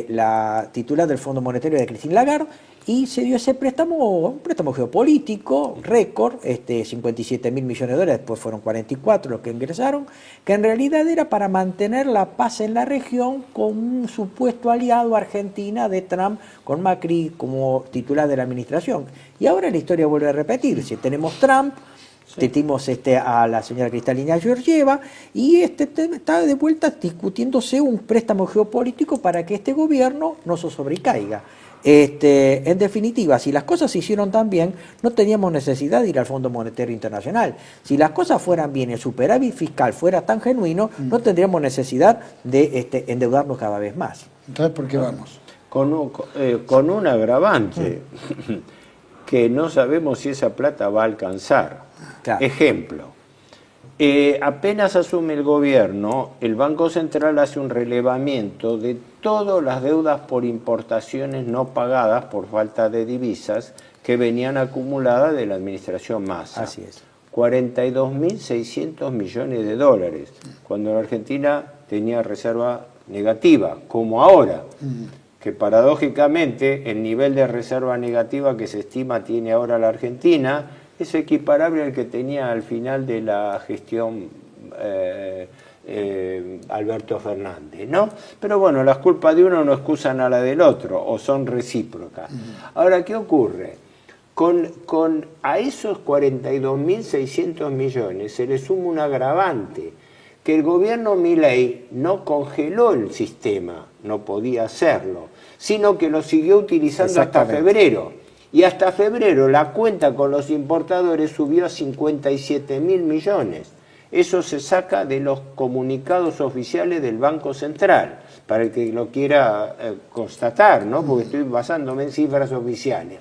la titular del Fondo Monetario era Christine Lagarde, y se dio ese préstamo, un préstamo geopolítico, récord, 57.000 millones de dólares, después fueron 44 los que ingresaron, que en realidad era para mantener la paz en la región con un supuesto aliado Argentina de Trump, con Macri como titular de la administración. Y ahora la historia vuelve a repetirse. Tenemos Trump, tenemos a la señora Kristalina Georgieva, y está de vuelta discutiéndose un préstamo geopolítico para que este gobierno no se sobrecaiga. En definitiva, si las cosas se hicieron tan bien, no teníamos necesidad de ir al Fondo Monetario Internacional. Si las cosas fueran bien, el superávit fiscal fuera tan genuino, no tendríamos necesidad de endeudarnos cada vez más. Entonces, ¿por qué vamos? Con un agravante, que no sabemos si esa plata va a alcanzar. Claro. Ejemplo, Apenas asume el gobierno, el Banco Central hace un relevamiento de todas las deudas por importaciones no pagadas por falta de divisas que venían acumuladas de la administración Massa. Así es. 42.600 millones de dólares, cuando la Argentina tenía reserva negativa, como ahora, que paradójicamente el nivel de reserva negativa que se estima tiene ahora la Argentina es equiparable al que tenía al final de la gestión Alberto Fernández, ¿no? Pero bueno, las culpas de uno no excusan a la del otro, o son recíprocas. Ahora, ¿qué ocurre? A esos 42.600 millones se le suma un agravante, que el gobierno Milei no congeló el sistema, no podía hacerlo, sino que lo siguió utilizando hasta febrero. Y hasta febrero la cuenta con los importadores subió a 57.000 millones. Eso se saca de los comunicados oficiales del Banco Central, para el que lo quiera constatar, ¿no? Porque estoy basándome en cifras oficiales.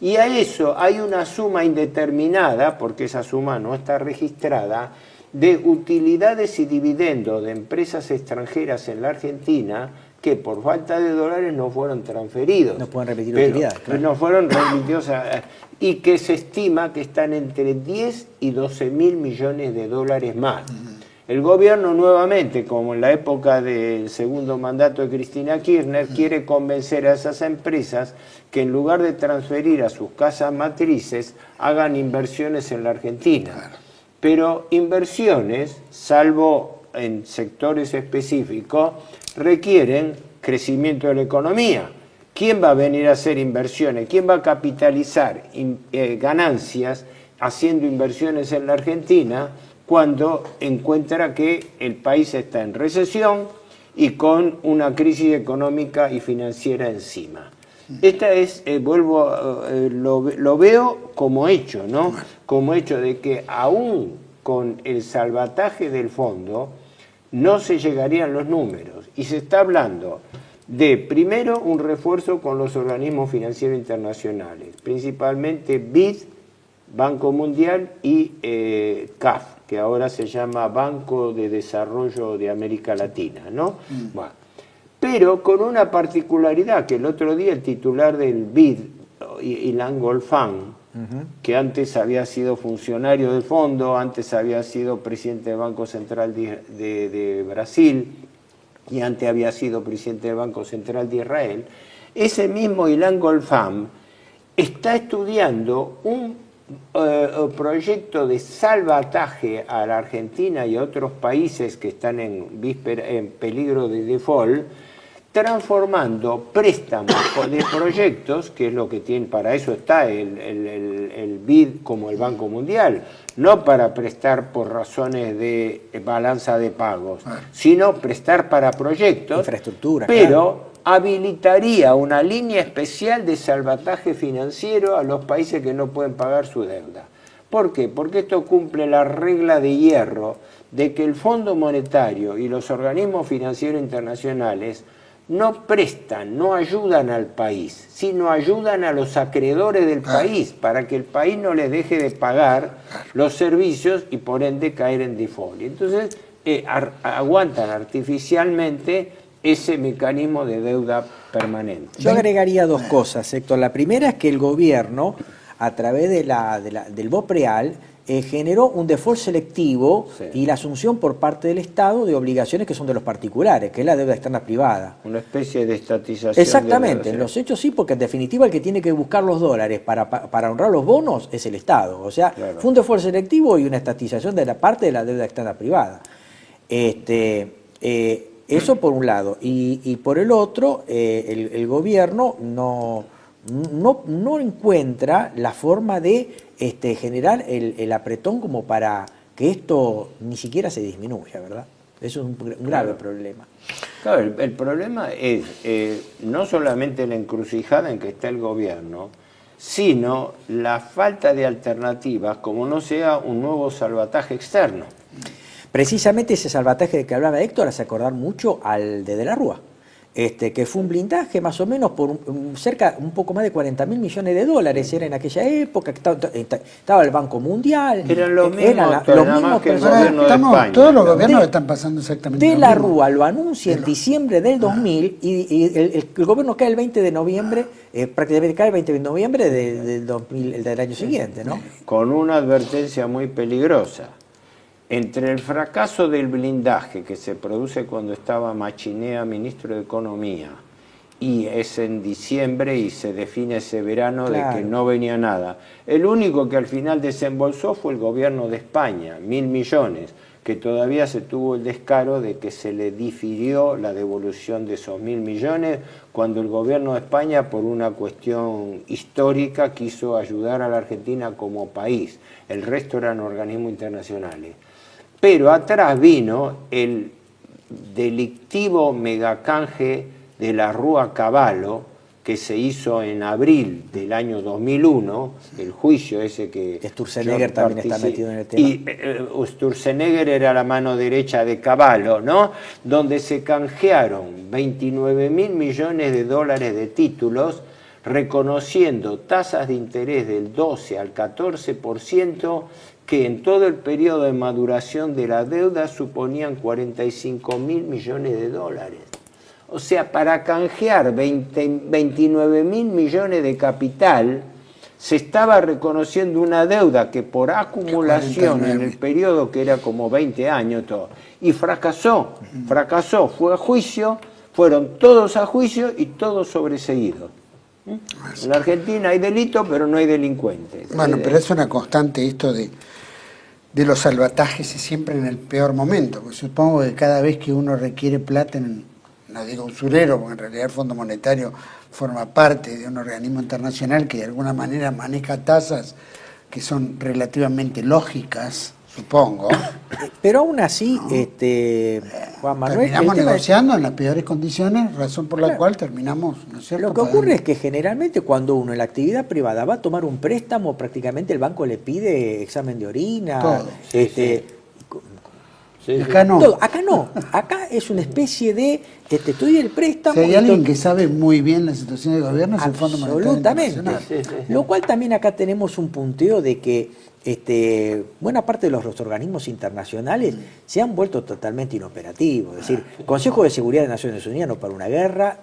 Y a eso hay una suma indeterminada, porque esa suma no está registrada, de utilidades y dividendos de empresas extranjeras en la Argentina que por falta de dólares no fueron transferidos. No pueden repetir utilidades. Claro. No fueron remitidos y que se estima que están entre 10 y 12.000 millones de dólares más. El gobierno nuevamente, como en la época del segundo mandato de Cristina Kirchner, quiere convencer a esas empresas que en lugar de transferir a sus casas matrices, hagan inversiones en la Argentina. Pero inversiones, salvo en sectores específicos, requieren crecimiento de la economía. ¿Quién va a venir a hacer inversiones? ¿Quién va a capitalizar ganancias haciendo inversiones en la Argentina cuando encuentra que el país está en recesión y con una crisis económica y financiera encima? Esta es, lo veo como hecho, ¿no? Como hecho de que aún con el salvataje del fondo no se llegarían los números. Y se está hablando de, primero, un refuerzo con los organismos financieros internacionales, principalmente BID, Banco Mundial y CAF, que ahora se llama Banco de Desarrollo de América Latina, ¿no? Bueno, pero con una particularidad, que el otro día el titular del BID, Ilan Golfan, que antes había sido funcionario del fondo, antes había sido presidente del Banco Central de Brasil y antes había sido presidente del Banco Central de Israel, ese mismo Ilan Golfan está estudiando un proyecto de salvataje a la Argentina y a otros países que están en peligro de default, transformando préstamos de proyectos, que es lo que tiene, para eso está el BID como el Banco Mundial, no para prestar por razones de balanza de pagos, sino prestar para proyectos, infraestructura, pero habilitaría una línea especial de salvataje financiero a los países que no pueden pagar su deuda. ¿Por qué? Porque esto cumple la regla de hierro de que el Fondo Monetario y los organismos financieros internacionales no prestan, no ayudan al país, sino ayudan a los acreedores del país para que el país no les deje de pagar los servicios y por ende caer en default. Entonces aguantan artificialmente ese mecanismo de deuda permanente. Yo agregaría dos cosas, Héctor. La primera es que el gobierno, a través del BOPREAL, generó un default selectivo y la asunción por parte del Estado de obligaciones que son de los particulares, que es la deuda externa privada. Una especie de estatización. Exactamente, en los hechos sí, porque en definitiva el que tiene que buscar los dólares para honrar los bonos es el Estado. O sea, fue un default selectivo y una estatización de la parte de la deuda externa privada. Eso por un lado. Y por el otro, el gobierno no encuentra la forma de generar el apretón como para que esto ni siquiera se disminuya, ¿verdad? Eso es un grave problema. Claro, el problema es no solamente la encrucijada en que está el gobierno, sino la falta de alternativas, como no sea un nuevo salvataje externo. Precisamente ese salvataje de que hablaba Héctor hace acordar mucho al de la Rúa. que fue un blindaje más o menos por un poco más de 40.000 millones de dólares, era en aquella época, estaba el Banco Mundial, eran los mismos, nada más que el gobierno de España. Todos los gobiernos están pasando exactamente De lo la mismo. Rúa lo anuncia en diciembre del 2000 y el gobierno cae el 20 de noviembre, prácticamente cae el 20 de noviembre del 2000, del año siguiente, ¿no? Con una advertencia muy peligrosa. Entre el fracaso del blindaje que se produce cuando estaba Machinea ministro de Economía y es en diciembre y se define ese verano de que no venía nada, el único que al final desembolsó fue el gobierno de España, 1.000 millones, que todavía se tuvo el descaro de que se le difirió la devolución de esos 1.000 millones cuando el gobierno de España, por una cuestión histórica, quiso ayudar a la Argentina como país. El resto eran organismos internacionales. Pero atrás vino el delictivo megacanje de la Rúa Cavallo, que se hizo en abril del año 2001, el juicio ese que... Sturzenegger también está metido en el tema. Y Sturzenegger era la mano derecha de Cavallo, ¿no? Donde se canjearon 29.000 millones de dólares de títulos, reconociendo tasas de interés del 12 al 14%, que en todo el periodo de maduración de la deuda suponían 45.000 millones de dólares. O sea, para canjear 29.000 millones de capital, se estaba reconociendo una deuda que por acumulación en el periodo, que era como 20 años, todo, y fracasó, fue a juicio, fueron todos a juicio y todos sobreseídos. En la Argentina hay delito, pero no hay delincuentes. Bueno, pero es una constante esto de los salvatajes y siempre en el peor momento. Porque supongo que cada vez que uno requiere plata, no digo usurero, porque en realidad el Fondo Monetario forma parte de un organismo internacional que de alguna manera maneja tasas que son relativamente lógicas, supongo. Pero aún así, Juan Manuel... Terminamos negociando en las peores condiciones, razón por la cual terminamos, ¿no es cierto? Lo que ocurre es que generalmente cuando uno en la actividad privada va a tomar un préstamo, prácticamente el banco le pide examen de orina. Todo. Acá no. Todo. Acá no. Acá es una especie de estudio del préstamo. Si hay alguien que sabe muy bien la situación del gobierno es el Fondo Monetario Internacional. Absolutamente. Lo cual también acá tenemos un punteo de que buena parte de los organismos internacionales se han vuelto totalmente inoperativos. Es decir, el Consejo de Seguridad de Naciones Unidas no para una guerra,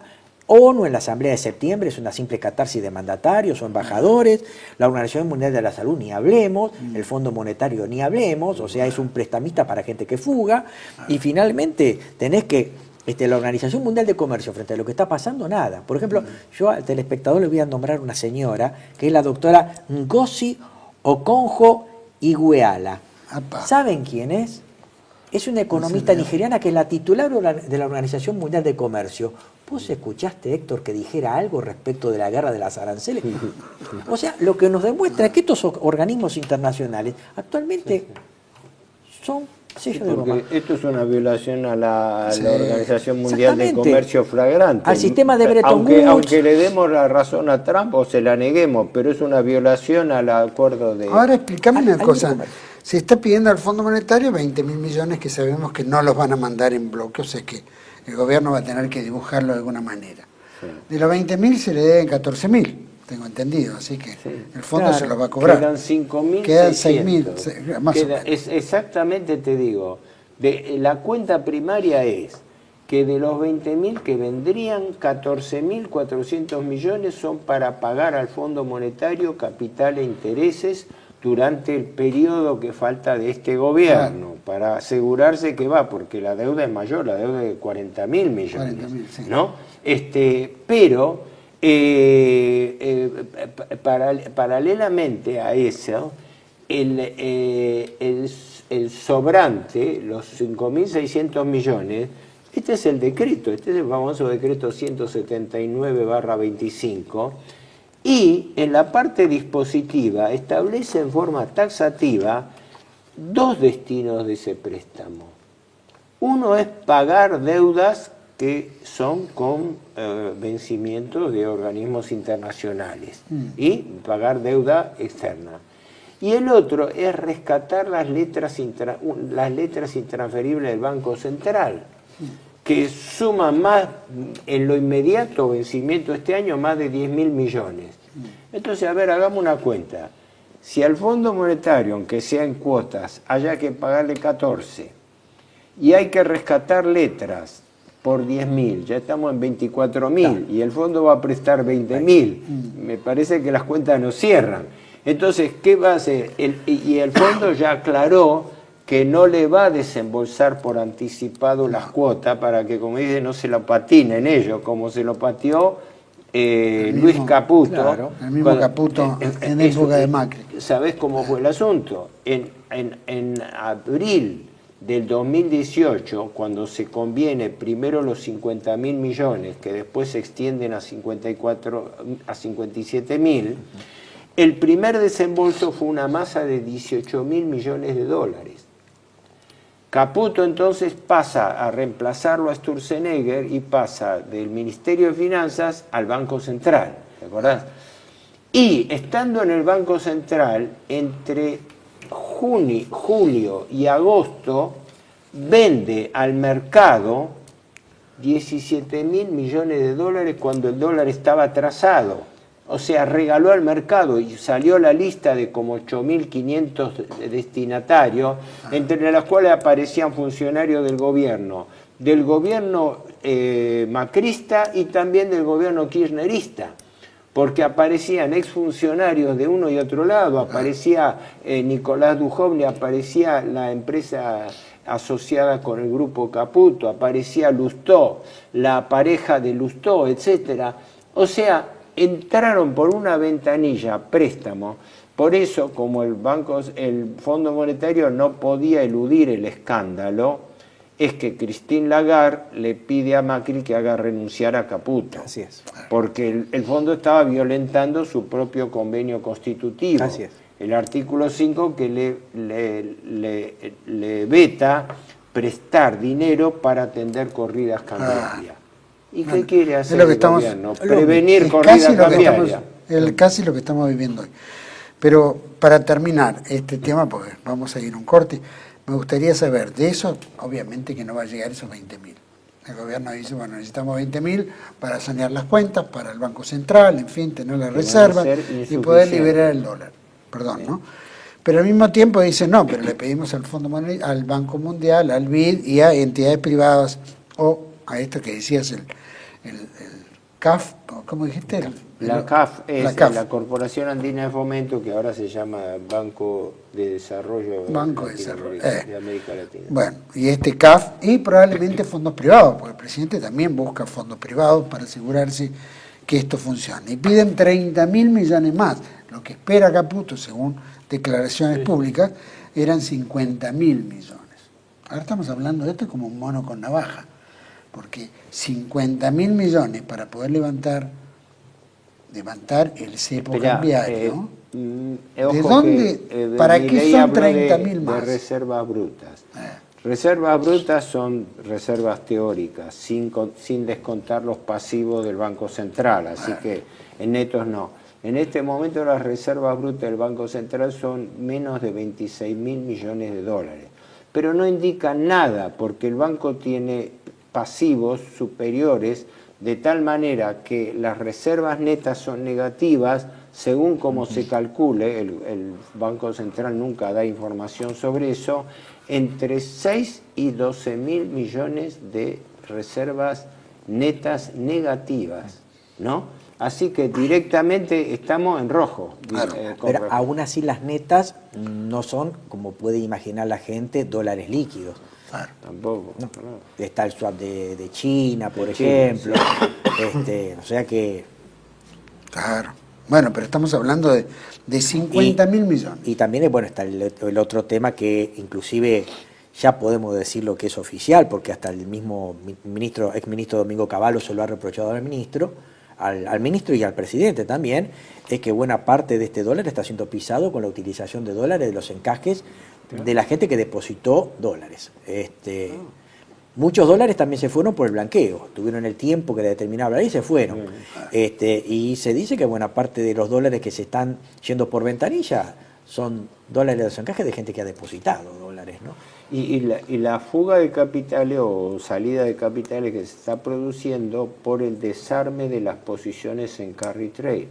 ONU en la Asamblea de Septiembre es una simple catarsis de mandatarios o embajadores, la Organización Mundial de la Salud ni hablemos, el Fondo Monetario ni hablemos, o sea, es un prestamista para gente que fuga, y finalmente tenés que la Organización Mundial de Comercio, frente a lo que está pasando, nada. Por ejemplo, yo al telespectador le voy a nombrar una señora, que es la doctora Ngozi Okonjo-Iweala. ¿Saben quién es? Es una economista nigeriana que es la titular de la Organización Mundial de Comercio. ¿Vos escuchaste, Héctor, que dijera algo respecto de la guerra de las aranceles? O sea, lo que nos demuestra es que estos organismos internacionales actualmente son sellos de goma. Esto es una violación a la Organización Mundial de Comercio flagrante. Al sistema de Bretton Woods. Aunque le demos la razón a Trump o se la neguemos, pero es una violación al acuerdo de... Ahora explícame una cosa. Se está pidiendo al Fondo Monetario 20.000 millones que sabemos que no los van a mandar en bloque, o sea que el gobierno va a tener que dibujarlo de alguna manera. Sí. De los 20.000 se le deben 14.000, tengo entendido, así que el fondo se los va a cobrar. Quedan 5.000. Quedan 6.000, más o menos. Exactamente te digo, la cuenta primaria es que de los 20.000 que vendrían, 14.400 millones son para pagar al Fondo Monetario capital e intereses durante el periodo que falta de este gobierno, para asegurarse que va, porque la deuda es mayor, la deuda es de 40.000 millones, ¿no? Pero paralelamente a eso, el sobrante, los 5.600 millones, este es el decreto, este es el famoso decreto 179/25, y en la parte dispositiva establece en forma taxativa dos destinos de ese préstamo. Uno es pagar deudas que son con vencimientos de organismos internacionales y pagar deuda externa. Y el otro es rescatar las letras intransferibles del Banco Central, que suman más, en lo inmediato vencimiento este año, más de 10.000 millones. Entonces, a ver, hagamos una cuenta. Si al Fondo Monetario, aunque sea en cuotas, haya que pagarle 14 y hay que rescatar letras por 10.000, ya estamos en 24.000 y el fondo va a prestar 20.000, me parece que las cuentas no cierran. Entonces, ¿qué va a hacer? Y el fondo ya aclaró que no le va a desembolsar por anticipado las cuotas para que, como dice, no se lo patinen ellos, como se lo pateó Luis Caputo. Claro, el mismo Caputo en época de Macri. ¿Sabés cómo fue el asunto? En abril del 2018, cuando se conviene primero los 50.000 millones, que después se extienden a 57.000, el primer desembolso fue una masa de 18.000 millones de dólares. Caputo entonces pasa a reemplazarlo a Sturzenegger y pasa del Ministerio de Finanzas al Banco Central, ¿te acordás? Y estando en el Banco Central, entre julio y agosto, vende al mercado 17.000 millones de dólares cuando el dólar estaba atrasado. O sea, regaló al mercado y salió la lista de como 8.500 destinatarios, entre las cuales aparecían funcionarios del gobierno macrista y también del gobierno kirchnerista, porque aparecían exfuncionarios de uno y otro lado, aparecía Nicolás Dujovne, aparecía la empresa asociada con el grupo Caputo, aparecía Lustó, la pareja de Lustó, etc. O sea, entraron por una ventanilla préstamo. Por eso, como el Fondo Monetario no podía eludir el escándalo, es que Christine Lagarde le pide a Macri que haga renunciar a Caputo. Así es. Porque el fondo estaba violentando su propio convenio constitutivo. Así es. El artículo 5 que le veta prestar dinero para atender corridas cambiarias. ¿Y qué quiere hacer el gobierno? Prevenir corridas cambiarias. Casi lo que estamos viviendo hoy. Pero para terminar este tema, porque vamos a ir a un corte, me gustaría saber de eso, obviamente que no va a llegar esos 20.000. El gobierno dice, bueno, necesitamos 20.000 para sanear las cuentas, para el Banco Central, en fin, tener la reserva y poder liberar el dólar. Perdón, ¿no? Pero al mismo tiempo dice, no, pero le pedimos al Fondo Monetario, al Banco Mundial, al BID y a entidades privadas o a esto que decías, el CAF, ¿cómo dijiste? La CAF es la Corporación Andina de Fomento, que ahora se llama Banco de Desarrollo, de América Latina. Bueno, y este CAF y probablemente fondos privados, porque el presidente también busca fondos privados para asegurarse que esto funcione. Y piden 30.000 millones más. Lo que espera Caputo, según declaraciones públicas, eran 50.000 millones. Ahora estamos hablando de esto como un mono con navaja. Porque 50.000 millones para poder levantar el cepo cambiario, ¿de dónde? ¿Para qué son 30.000 más? De reservas brutas. Reservas brutas son reservas teóricas, sin descontar los pasivos del Banco Central, así que en netos no. En este momento las reservas brutas del Banco Central son menos de 26.000 millones de dólares. Pero no indican nada, porque el banco tiene pasivos superiores, de tal manera que las reservas netas son negativas, según como se calcule, el Banco Central nunca da información sobre eso, entre 6 y 12.000 millones de reservas netas negativas, ¿no? Así que directamente estamos en rojo. Pero aún así las netas no son, como puede imaginar la gente, dólares líquidos. Claro. Tampoco. No. Está el swap de China, por ejemplo. O sea que... Claro. Bueno, pero estamos hablando de 50.000 millones. Y también está el otro tema que inclusive ya podemos decir lo que es oficial, porque hasta el mismo exministro Domingo Cavallo se lo ha reprochado al ministro y al presidente también, es que buena parte de este dólar está siendo pisado con la utilización de dólares, de los encajes de la gente que depositó dólares. Muchos dólares también se fueron por el blanqueo, tuvieron el tiempo que determinaba y se fueron. Y se dice que buena parte de los dólares que se están yendo por ventanilla son dólares de los encajes de gente que ha depositado dólares, ¿no? Y la fuga de capitales o salida de capitales que se está produciendo por el desarme de las posiciones en carry trade.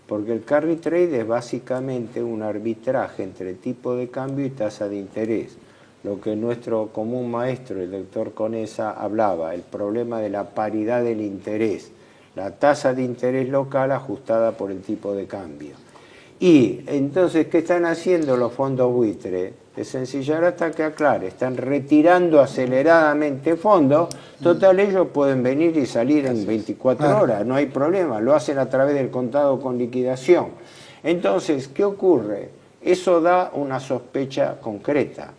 Porque el carry trade es básicamente un arbitraje entre tipo de cambio y tasa de interés. Lo que nuestro común maestro, el doctor Conesa, hablaba, el problema de la paridad del interés, la tasa de interés local ajustada por el tipo de cambio. Y entonces, ¿qué están haciendo los fondos buitre? Es sencillar hasta que aclare, están retirando aceleradamente fondos, total ellos pueden venir y salir en 24 horas, no hay problema, lo hacen a través del contado con liquidación. Entonces, ¿qué ocurre? Eso da una sospecha concreta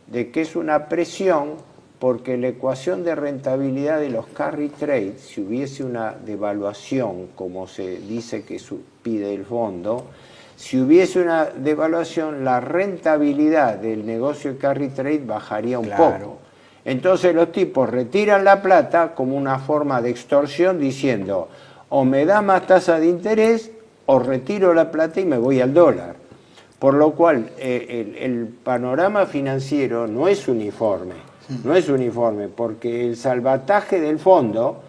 de que es una presión, porque la ecuación de rentabilidad de los carry trade, si hubiese una devaluación, como se dice que pide el fondo, si hubiese una devaluación, la rentabilidad del negocio de carry trade bajaría un poco. Entonces los tipos retiran la plata como una forma de extorsión diciendo, o me da más tasa de interés, o retiro la plata y me voy al dólar. Por lo cual el panorama financiero no es uniforme, porque el salvataje del fondo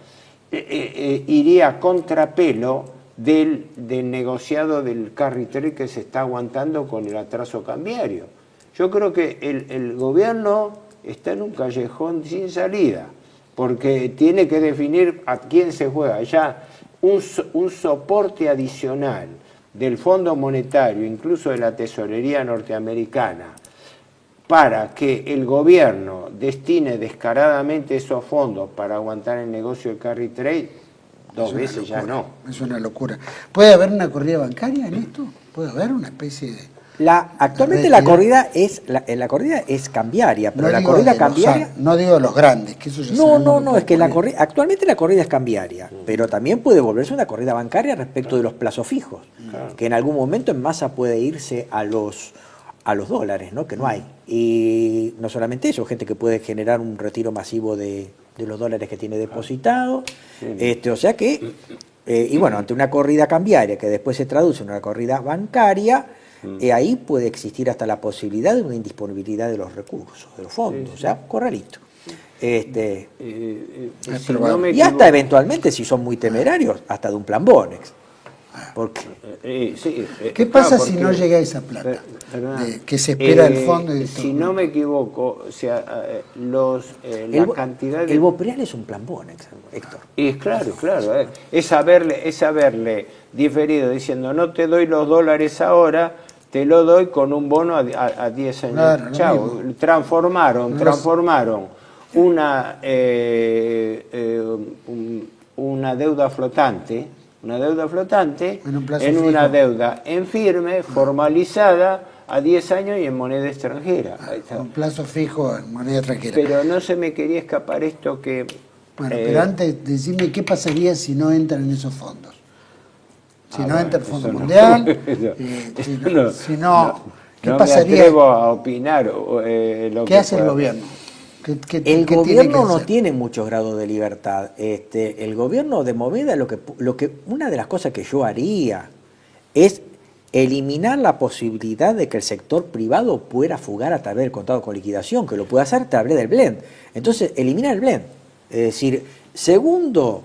iría a contrapelo del negociado del carry trade que se está aguantando con el atraso cambiario. Yo creo que el gobierno está en un callejón sin salida, porque tiene que definir a quién se juega. Ya un soporte adicional del Fondo Monetario, incluso de la Tesorería norteamericana, para que el gobierno destine descaradamente esos fondos para aguantar el negocio del carry trade, dos veces ya no. Es una locura. ¿Puede haber una corrida bancaria en esto? ¿Puede haber una especie de...? Actualmente la corrida es cambiaria, pero la corrida cambiaria... No digo de los grandes, que eso ya No, es que actualmente la corrida es cambiaria, pero también puede volverse una corrida bancaria respecto de los plazos fijos, que en algún momento en masa puede irse a los dólares, ¿no? Que no hay. Y no solamente eso, gente que puede generar un retiro masivo de los dólares que tiene depositado. O sea que, y bueno, ante una corrida cambiaria que después se traduce en una corrida bancaria, ahí puede existir hasta la posibilidad de una indisponibilidad de los recursos, de los fondos, o sea, corralito. Y hasta eventualmente, si son muy temerarios, hasta de un plan Bonex. ¿Qué pasa si no llega esa plata? Que se espera el fondo. Si no me equivoco, o sea, la cantidad de... El Bopreal es un plan Bonex, Héctor. Y claro, es haberle diferido diciendo no te doy los dólares ahora, te lo doy con un bono a 10 años. Claro, chao, transformaron una deuda flotante en una deuda en firme, formalizada, a 10 años y en moneda extranjera. Un plazo fijo en moneda extranjera. Pero no se me quería escapar esto que... Bueno, pero antes decime qué pasaría si no entran esos fondos. Si no entra el Fondo Mundial, ¿qué pasaría? Me atrevo a opinar. ¿Qué hace el gobierno? El gobierno no tiene muchos grados de libertad. El gobierno de Moveda, una de las cosas que yo haría es eliminar la posibilidad de que el sector privado pueda fugar a través del contado con liquidación, que lo puede hacer a través del blend. Entonces, eliminar el blend. Es decir, segundo,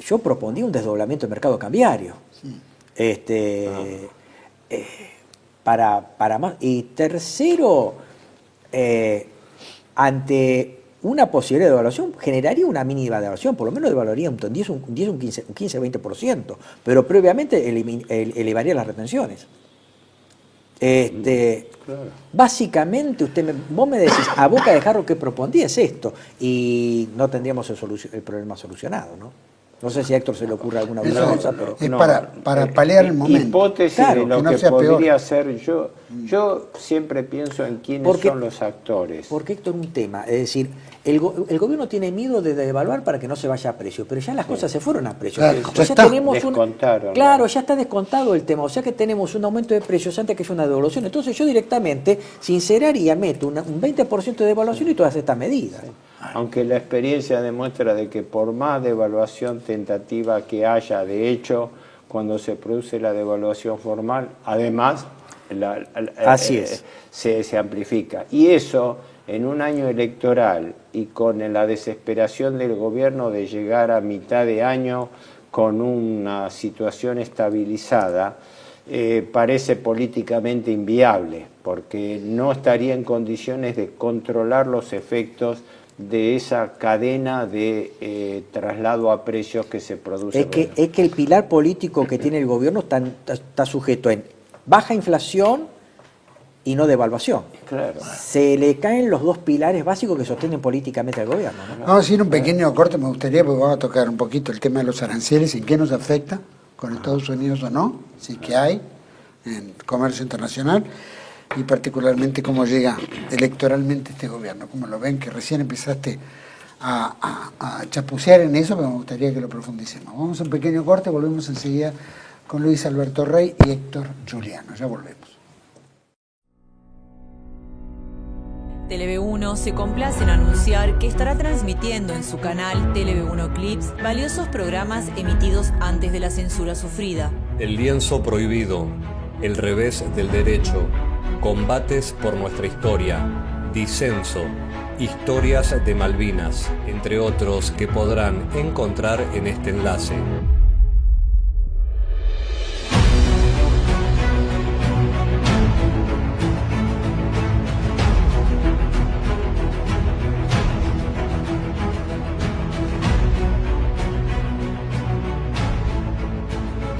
yo propondría un desdoblamiento del mercado cambiario. Para más. Y tercero, ante una posibilidad de devaluación, generaría una mínima devaluación, por lo menos devaluaría un 10, un 15, 20%, pero previamente elevaría las retenciones. Básicamente, vos me decís, a boca de jarro, ¿qué propondría? Es esto, y no tendríamos el problema solucionado, ¿no? No sé si a Héctor se le ocurre alguna otra cosa, pero... Es para paliar el momento. Hipótesis de lo que podría ser yo. Yo siempre pienso en quiénes son los actores. Porque, Héctor, un tema, es decir, el gobierno tiene miedo de devaluar para que no se vaya a precio, pero ya las cosas se fueron a precio. Ya está descontado el tema, o sea que tenemos un aumento de precios antes que es una devaluación. Entonces yo directamente sinceraría, meto un 20% de devaluación y todas estas medidas. Aunque la experiencia demuestra de que por más devaluación tentativa que haya, de hecho, cuando se produce la devaluación formal, además, Así es. Se amplifica. Y eso en un año electoral y con la desesperación del gobierno de llegar a mitad de año con una situación estabilizada, parece políticamente inviable, porque no estaría en condiciones de controlar los efectos de esa cadena de traslado a precios que se produce. Es que el pilar político que tiene el gobierno está sujeto en baja inflación y no devaluación. Claro. Se le caen los dos pilares básicos que sostienen políticamente al gobierno, ¿no? Vamos a hacer un pequeño corte, me gustaría, porque vamos a tocar un poquito el tema de los aranceles, en qué nos afecta, con Estados Unidos o no, si es que hay en comercio internacional, y particularmente cómo llega electoralmente este gobierno. Como lo ven, que recién empezaste a chapucear en eso, pero me gustaría que lo profundicemos. Vamos a un pequeño corte, volvemos enseguida con Luis Alberto Rey y Héctor Giuliano. Ya volvemos. TLV1 se complace en anunciar que estará transmitiendo en su canal TLV1 Clips valiosos programas emitidos antes de la censura sufrida. El lienzo prohibido, el revés del derecho, combates por nuestra historia, disenso, historias de Malvinas, entre otros que podrán encontrar en este enlace.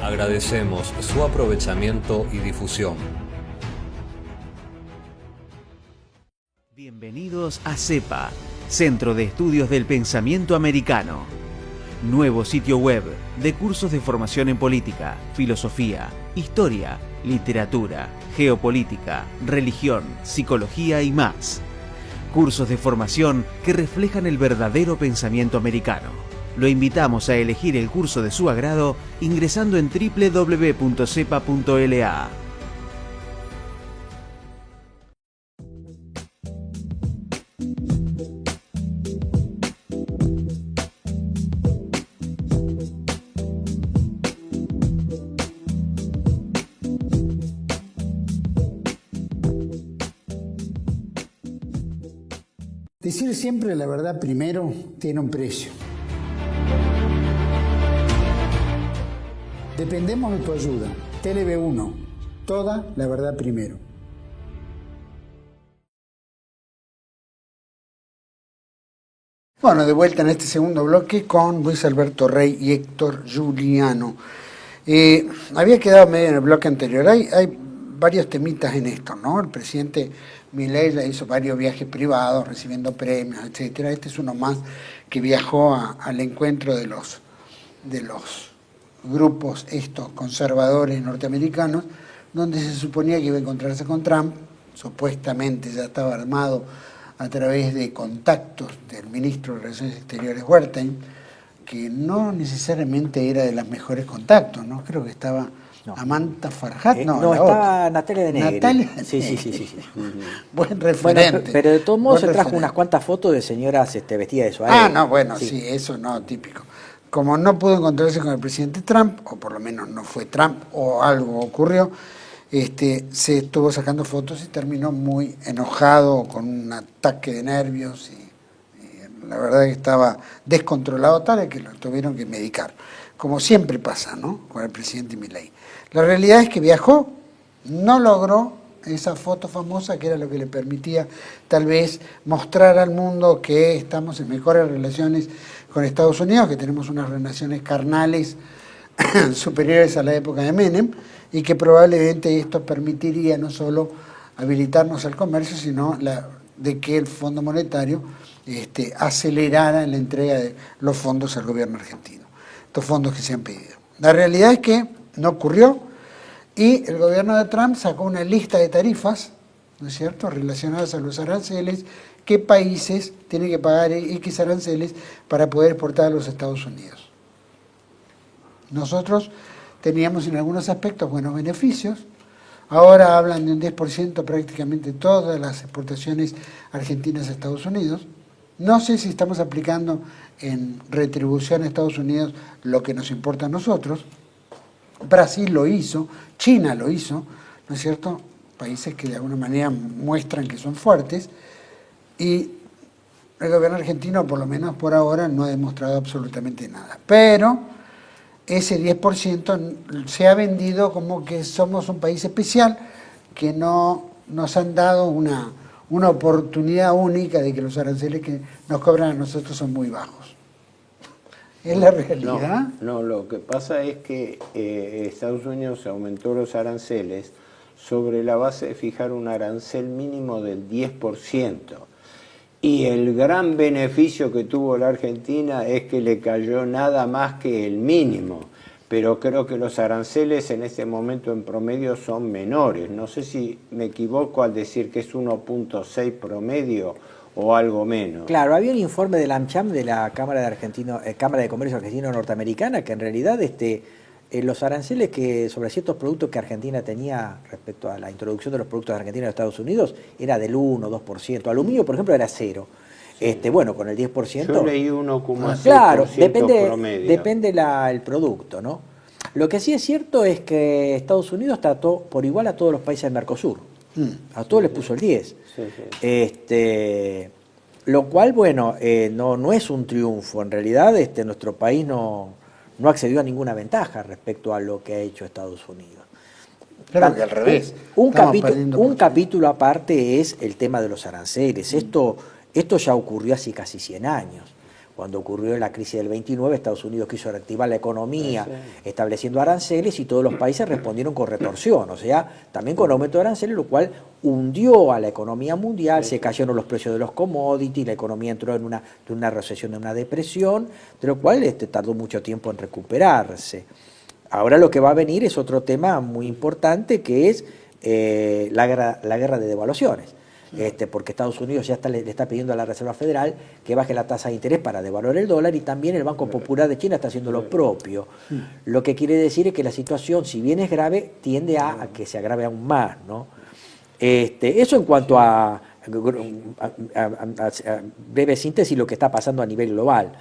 Agradecemos su aprovechamiento y difusión. Bienvenidos a CEPA, Centro de Estudios del Pensamiento Americano. Nuevo sitio web de cursos de formación en política, filosofía, historia, literatura, geopolítica, religión, psicología y más. Cursos de formación que reflejan el verdadero pensamiento americano. Lo invitamos a elegir el curso de su agrado ingresando en www.cepa.la. Decir siempre la verdad primero tiene un precio. Dependemos de tu ayuda. TLV1, toda la verdad primero. Bueno, de vuelta en este segundo bloque con Luis Alberto Rey y Héctor Giuliano. Había quedado medio en el bloque anterior. Hay varios temitas en esto, ¿no? El presidente Milei le hizo varios viajes privados, recibiendo premios, etcétera. Este es uno más que viajó al encuentro de los grupos estos conservadores norteamericanos, donde se suponía que iba a encontrarse con Trump. Supuestamente ya estaba armado a través de contactos del ministro de Relaciones Exteriores Wertheim, que no necesariamente era de los mejores contactos, ¿no? Creo que estaba Amanta Farhat, no, estaba Natalia de Negri. Natalia sí. Buen referente. Bueno, pero de todos modos se trajo unas cuantas fotos de señoras vestidas de suárez. Ah, no, bueno, sí, eso no, típico. Como no pudo encontrarse con el presidente Trump, o por lo menos no fue Trump, o algo ocurrió, se estuvo sacando fotos y terminó muy enojado, con un ataque de nervios, y la verdad que estaba descontrolado tal que lo tuvieron que medicar, como siempre pasa, ¿no?, con el presidente Milei. La realidad es que viajó, no logró esa foto famosa que era lo que le permitía tal vez mostrar al mundo que estamos en mejores relaciones con Estados Unidos, que tenemos unas relaciones carnales superiores a la época de Menem, y que probablemente esto permitiría no solo habilitarnos al comercio, sino de que el Fondo Monetario acelerara en la entrega de los fondos al gobierno argentino, estos fondos que se han pedido. La realidad es que no ocurrió, y el gobierno de Trump sacó una lista de tarifas, ¿no es cierto?, relacionadas a los aranceles, qué países tienen que pagar X aranceles para poder exportar a los Estados Unidos. Nosotros teníamos en algunos aspectos buenos beneficios, ahora hablan de un 10% prácticamente todas las exportaciones argentinas a Estados Unidos. No sé si estamos aplicando en retribución a Estados Unidos lo que nos importa a nosotros. Brasil lo hizo, China lo hizo, ¿no es cierto?, países que de alguna manera muestran que son fuertes, Y el gobierno argentino, por lo menos por ahora, no ha demostrado absolutamente nada. Pero ese 10% se ha vendido como que somos un país especial, que no nos han dado una oportunidad única de que los aranceles que nos cobran a nosotros son muy bajos. ¿Es la realidad? No, lo que pasa es que Estados Unidos aumentó los aranceles sobre la base de fijar un arancel mínimo del 10%. Y el gran beneficio que tuvo la Argentina es que le cayó nada más que el mínimo. Pero creo que los aranceles en este momento en promedio son menores. No sé si me equivoco al decir que es 1.6 promedio o algo menos. Claro, había un informe de la AmCham, de la Cámara de Comercio Argentino-Norteamericana, que en realidad los aranceles que sobre ciertos productos que Argentina tenía respecto a la introducción de los productos argentinos a Estados Unidos era del 1 o 2%. Aluminio, por ejemplo, era 0. Bueno, con el 10%... Yo leí 1,6% claro, promedio. Depende el producto, ¿no? Lo que sí es cierto es que Estados Unidos trató por igual a todos los países del Mercosur. A todos les puso el 10. Lo cual, bueno, no es un triunfo. En realidad, nuestro país no accedió a ninguna ventaja respecto a lo que ha hecho Estados Unidos. Claro que al revés. Un capítulo aparte es el tema de los aranceles. Esto ya ocurrió hace casi 100 años. Cuando ocurrió la crisis del 29, Estados Unidos quiso reactivar la economía estableciendo aranceles y todos los países respondieron con retorsión, o sea, también con aumento de aranceles, lo cual hundió a la economía mundial, se cayeron los precios de los commodities, la economía entró en una recesión, en una depresión, de lo cual tardó mucho tiempo en recuperarse. Ahora lo que va a venir es otro tema muy importante, que es la guerra de devaluaciones. Porque Estados Unidos ya le está pidiendo a la Reserva Federal que baje la tasa de interés para devaluar el dólar, y también el Banco Popular de China está haciendo lo propio. Lo que quiere decir es que la situación, si bien es grave, tiende a que se agrave aún más, ¿no? Eso en cuanto a breve síntesis, lo que está pasando a nivel global.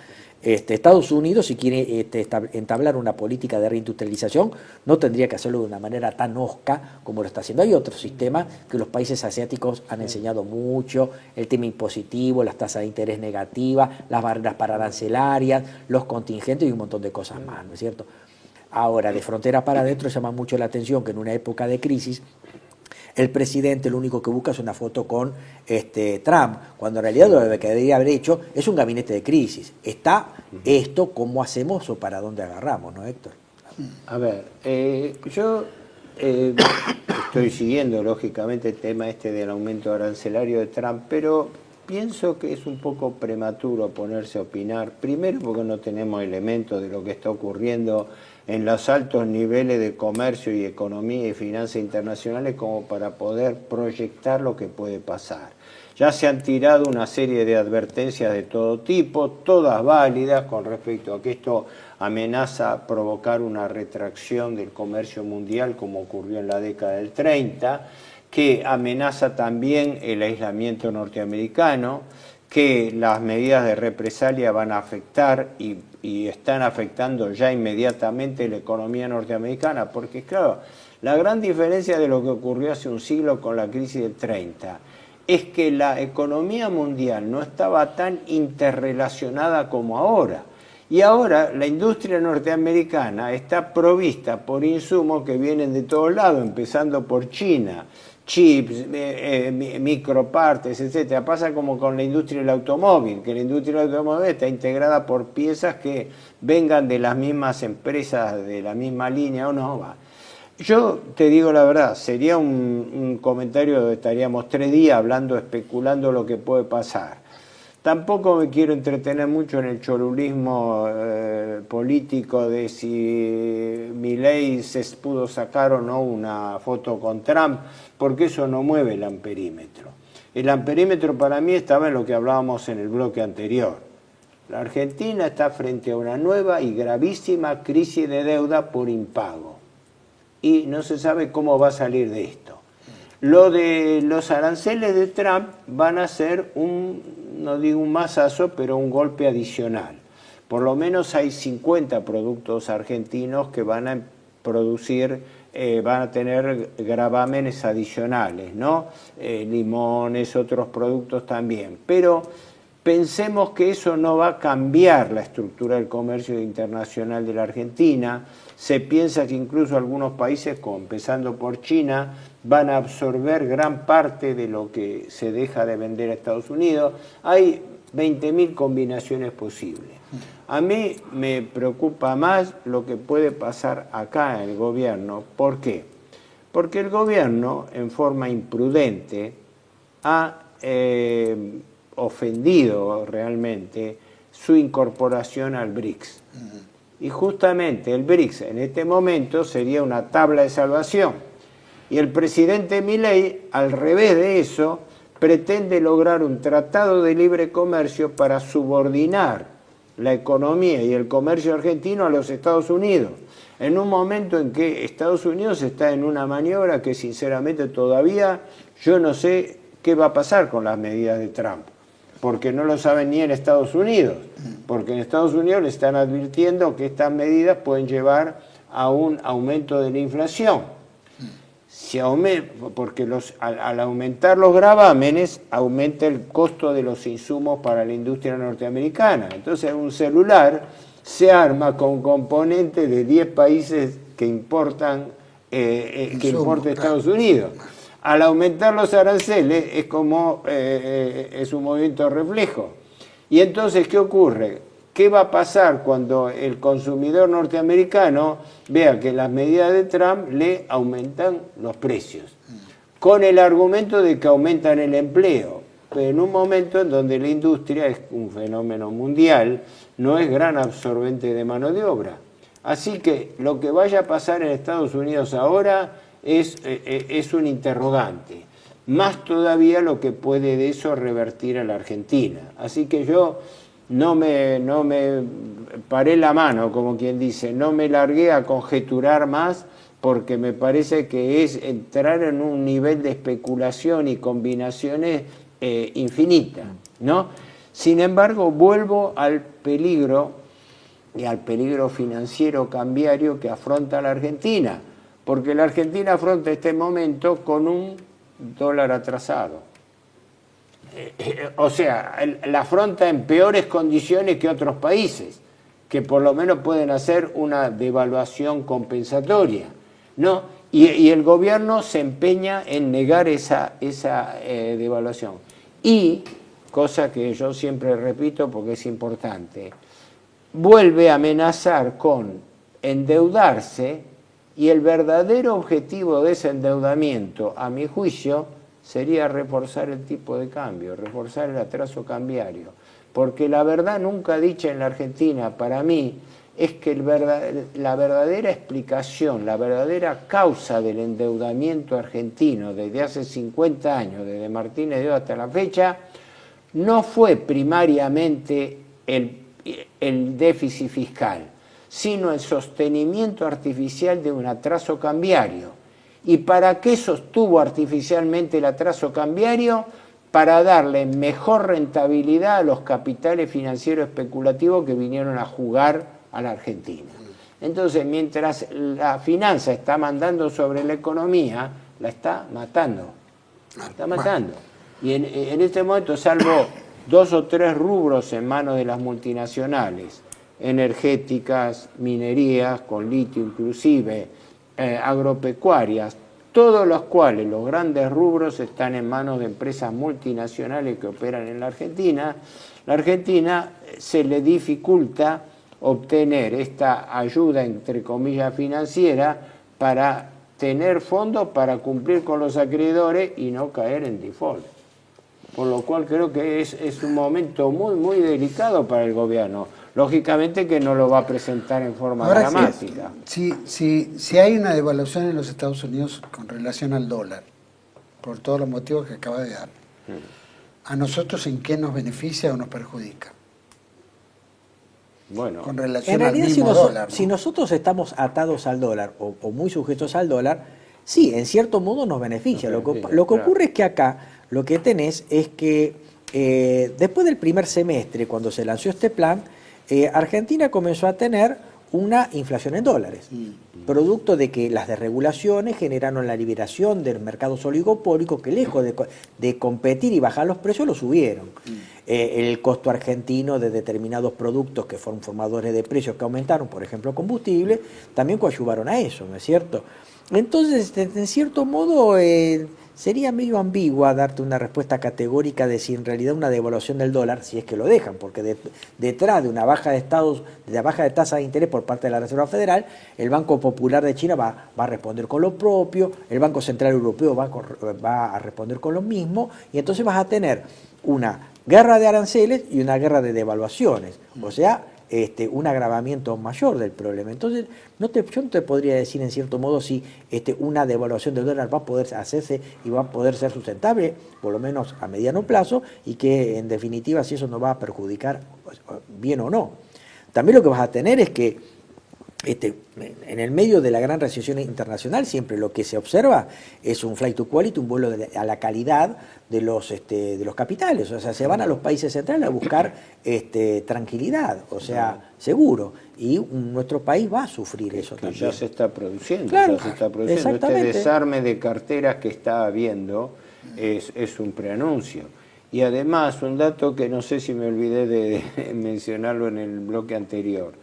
Estados Unidos, si quiere entablar una política de reindustrialización, no tendría que hacerlo de una manera tan hosca como lo está haciendo. Hay otros sistemas que los países asiáticos han enseñado mucho: el tema impositivo, las tasas de interés negativas, las barreras pararancelarias, los contingentes y un montón de cosas más, ¿no es cierto? Ahora, de frontera para adentro, llama mucho la atención que en una época de crisis el presidente lo único que busca es una foto con Trump, cuando en realidad lo que debería haber hecho es un gabinete de crisis. Está esto, ¿cómo hacemos o para dónde agarramos, no, Héctor? A ver, yo estoy siguiendo lógicamente el tema del aumento arancelario de Trump, pero pienso que es un poco prematuro ponerse a opinar, primero porque no tenemos elementos de lo que está ocurriendo en los altos niveles de comercio y economía y finanzas internacionales como para poder proyectar lo que puede pasar. Ya se han tirado una serie de advertencias de todo tipo, todas válidas, con respecto a que esto amenaza provocar una retracción del comercio mundial como ocurrió en la década del 30, que amenaza también el aislamiento norteamericano, que las medidas de represalia van a afectar y están afectando ya inmediatamente la economía norteamericana, porque claro, la gran diferencia de lo que ocurrió hace un siglo con la crisis del 30 es que la economía mundial no estaba tan interrelacionada como ahora. Y ahora la industria norteamericana está provista por insumos que vienen de todos lados, empezando por China, chips, micropartes, etcétera. Pasa como con la industria del automóvil, que la industria del automóvil está integrada por piezas que vengan de las mismas empresas, de la misma línea o no. Va. Yo te digo la verdad, sería un comentario donde estaríamos 3 días hablando, especulando lo que puede pasar. Tampoco me quiero entretener mucho en el cholulismo político de si Milei se pudo sacar o no una foto con Trump, porque eso no mueve el amperímetro. El amperímetro para mí estaba en lo que hablábamos en el bloque anterior. La Argentina está frente a una nueva y gravísima crisis de deuda por impago. Y no se sabe cómo va a salir de esto. Lo de los aranceles de Trump van a ser no digo un mazazo, pero un golpe adicional. Por lo menos hay 50 productos argentinos que van a producir van a tener gravámenes adicionales, ¿no? Limones, otros productos también. Pero pensemos que eso no va a cambiar la estructura del comercio internacional de la Argentina. Se piensa que incluso algunos países, empezando por China, van a absorber gran parte de lo que se deja de vender a Estados Unidos. Hay 20.000 combinaciones posibles. A mí me preocupa más lo que puede pasar acá en el gobierno. ¿Por qué? Porque el gobierno, en forma imprudente, ha ofendido realmente su incorporación al BRICS. Y justamente el BRICS en este momento sería una tabla de salvación. Y el presidente Milei, al revés de eso, pretende lograr un tratado de libre comercio para subordinar la economía y el comercio argentino a los Estados Unidos, en un momento en que Estados Unidos está en una maniobra que sinceramente todavía yo no sé qué va a pasar con las medidas de Trump, porque no lo saben ni en Estados Unidos, porque en Estados Unidos le están advirtiendo que estas medidas pueden llevar a un aumento de la inflación. Porque al aumentar los gravámenes, aumenta el costo de los insumos para la industria norteamericana. Entonces un celular se arma con componentes de 10 países que importan importa Estados Unidos. Al aumentar los aranceles es como es un movimiento reflejo. Y entonces, ¿qué ocurre? ¿Qué va a pasar cuando el consumidor norteamericano vea que las medidas de Trump le aumentan los precios? Con el argumento de que aumentan el empleo, pero en un momento en donde la industria es un fenómeno mundial, no es gran absorbente de mano de obra. Así que lo que vaya a pasar en Estados Unidos ahora es un interrogante. Más todavía lo que puede de eso revertir a la Argentina. Así que yo no me paré la mano, como quien dice, no me largué a conjeturar más, porque me parece que es entrar en un nivel de especulación y combinaciones infinita, ¿no? Sin embargo, vuelvo al peligro y al peligro financiero cambiario que afronta la Argentina, porque la Argentina afronta este momento con un dólar atrasado. O sea, la afronta en peores condiciones que otros países, que por lo menos pueden hacer una devaluación compensatoria, ¿no? Y el gobierno se empeña en negar esa devaluación. Y, cosa que yo siempre repito porque es importante, vuelve a amenazar con endeudarse, y el verdadero objetivo de ese endeudamiento, a mi juicio, sería reforzar el tipo de cambio, reforzar el atraso cambiario. Porque la verdad nunca dicha en la Argentina, para mí, es que la verdadera explicación, la verdadera causa del endeudamiento argentino desde hace 50 años, desde Martínez de Oz hasta la fecha, no fue primariamente el déficit fiscal, sino el sostenimiento artificial de un atraso cambiario. ¿Y para qué sostuvo artificialmente el atraso cambiario? Para darle mejor rentabilidad a los capitales financieros especulativos que vinieron a jugar a la Argentina. Entonces, mientras la finanza está mandando sobre la economía, la está matando. La está matando. Y en este momento, salvo 2 o 3 rubros en manos de las multinacionales, energéticas, minerías, con litio inclusive, agropecuarias, todos los cuales los grandes rubros están en manos de empresas multinacionales que operan en la Argentina se le dificulta obtener esta ayuda, entre comillas, financiera para tener fondos para cumplir con los acreedores y no caer en default. Por lo cual creo que es un momento muy, muy delicado para el gobierno. Lógicamente que no lo va a presentar en forma dramática. Si hay una devaluación en los Estados Unidos con relación al dólar, por todos los motivos que acaba de dar, ¿a nosotros en qué nos beneficia o nos perjudica? Bueno, con relación al mismo dólar, ¿no? Si nosotros estamos atados al dólar o muy sujetos al dólar, sí, en cierto modo nos beneficia. Lo que ocurre es que acá lo que tenés es que después del primer semestre, cuando se lanzó este plan, Argentina comenzó a tener una inflación en dólares, producto de que las desregulaciones generaron la liberación de mercados oligopólicos que lejos de competir y bajar los precios, lo subieron. El costo argentino de determinados productos que fueron formadores de precios que aumentaron, por ejemplo combustible, también coadyuvaron a eso, ¿no es cierto? Entonces, en cierto modo, sería medio ambigua darte una respuesta categórica de si en realidad una devaluación del dólar, si es que lo dejan, porque detrás de una baja de tasa de interés por parte de la Reserva Federal, el Banco Popular de China va a responder con lo propio, el Banco Central Europeo va a responder con lo mismo, y entonces vas a tener una guerra de aranceles y una guerra de devaluaciones, o sea, un agravamiento mayor del problema. Entonces, yo no te podría decir en cierto modo si una devaluación del dólar va a poder hacerse y va a poder ser sustentable, por lo menos a mediano plazo, y que en definitiva si eso nos va a perjudicar bien o no. También lo que vas a tener es que en el medio de la gran recesión internacional siempre lo que se observa es un flight to quality, un vuelo a la calidad de los capitales, o sea, se van a los países centrales a buscar tranquilidad, o sea, seguro, y nuestro país va a sufrir eso también. Ya se está produciendo, claro, ya se está produciendo. exactamente. Este desarme de carteras que está habiendo es un preanuncio. Y además, un dato que no sé si me olvidé de mencionarlo en el bloque anterior.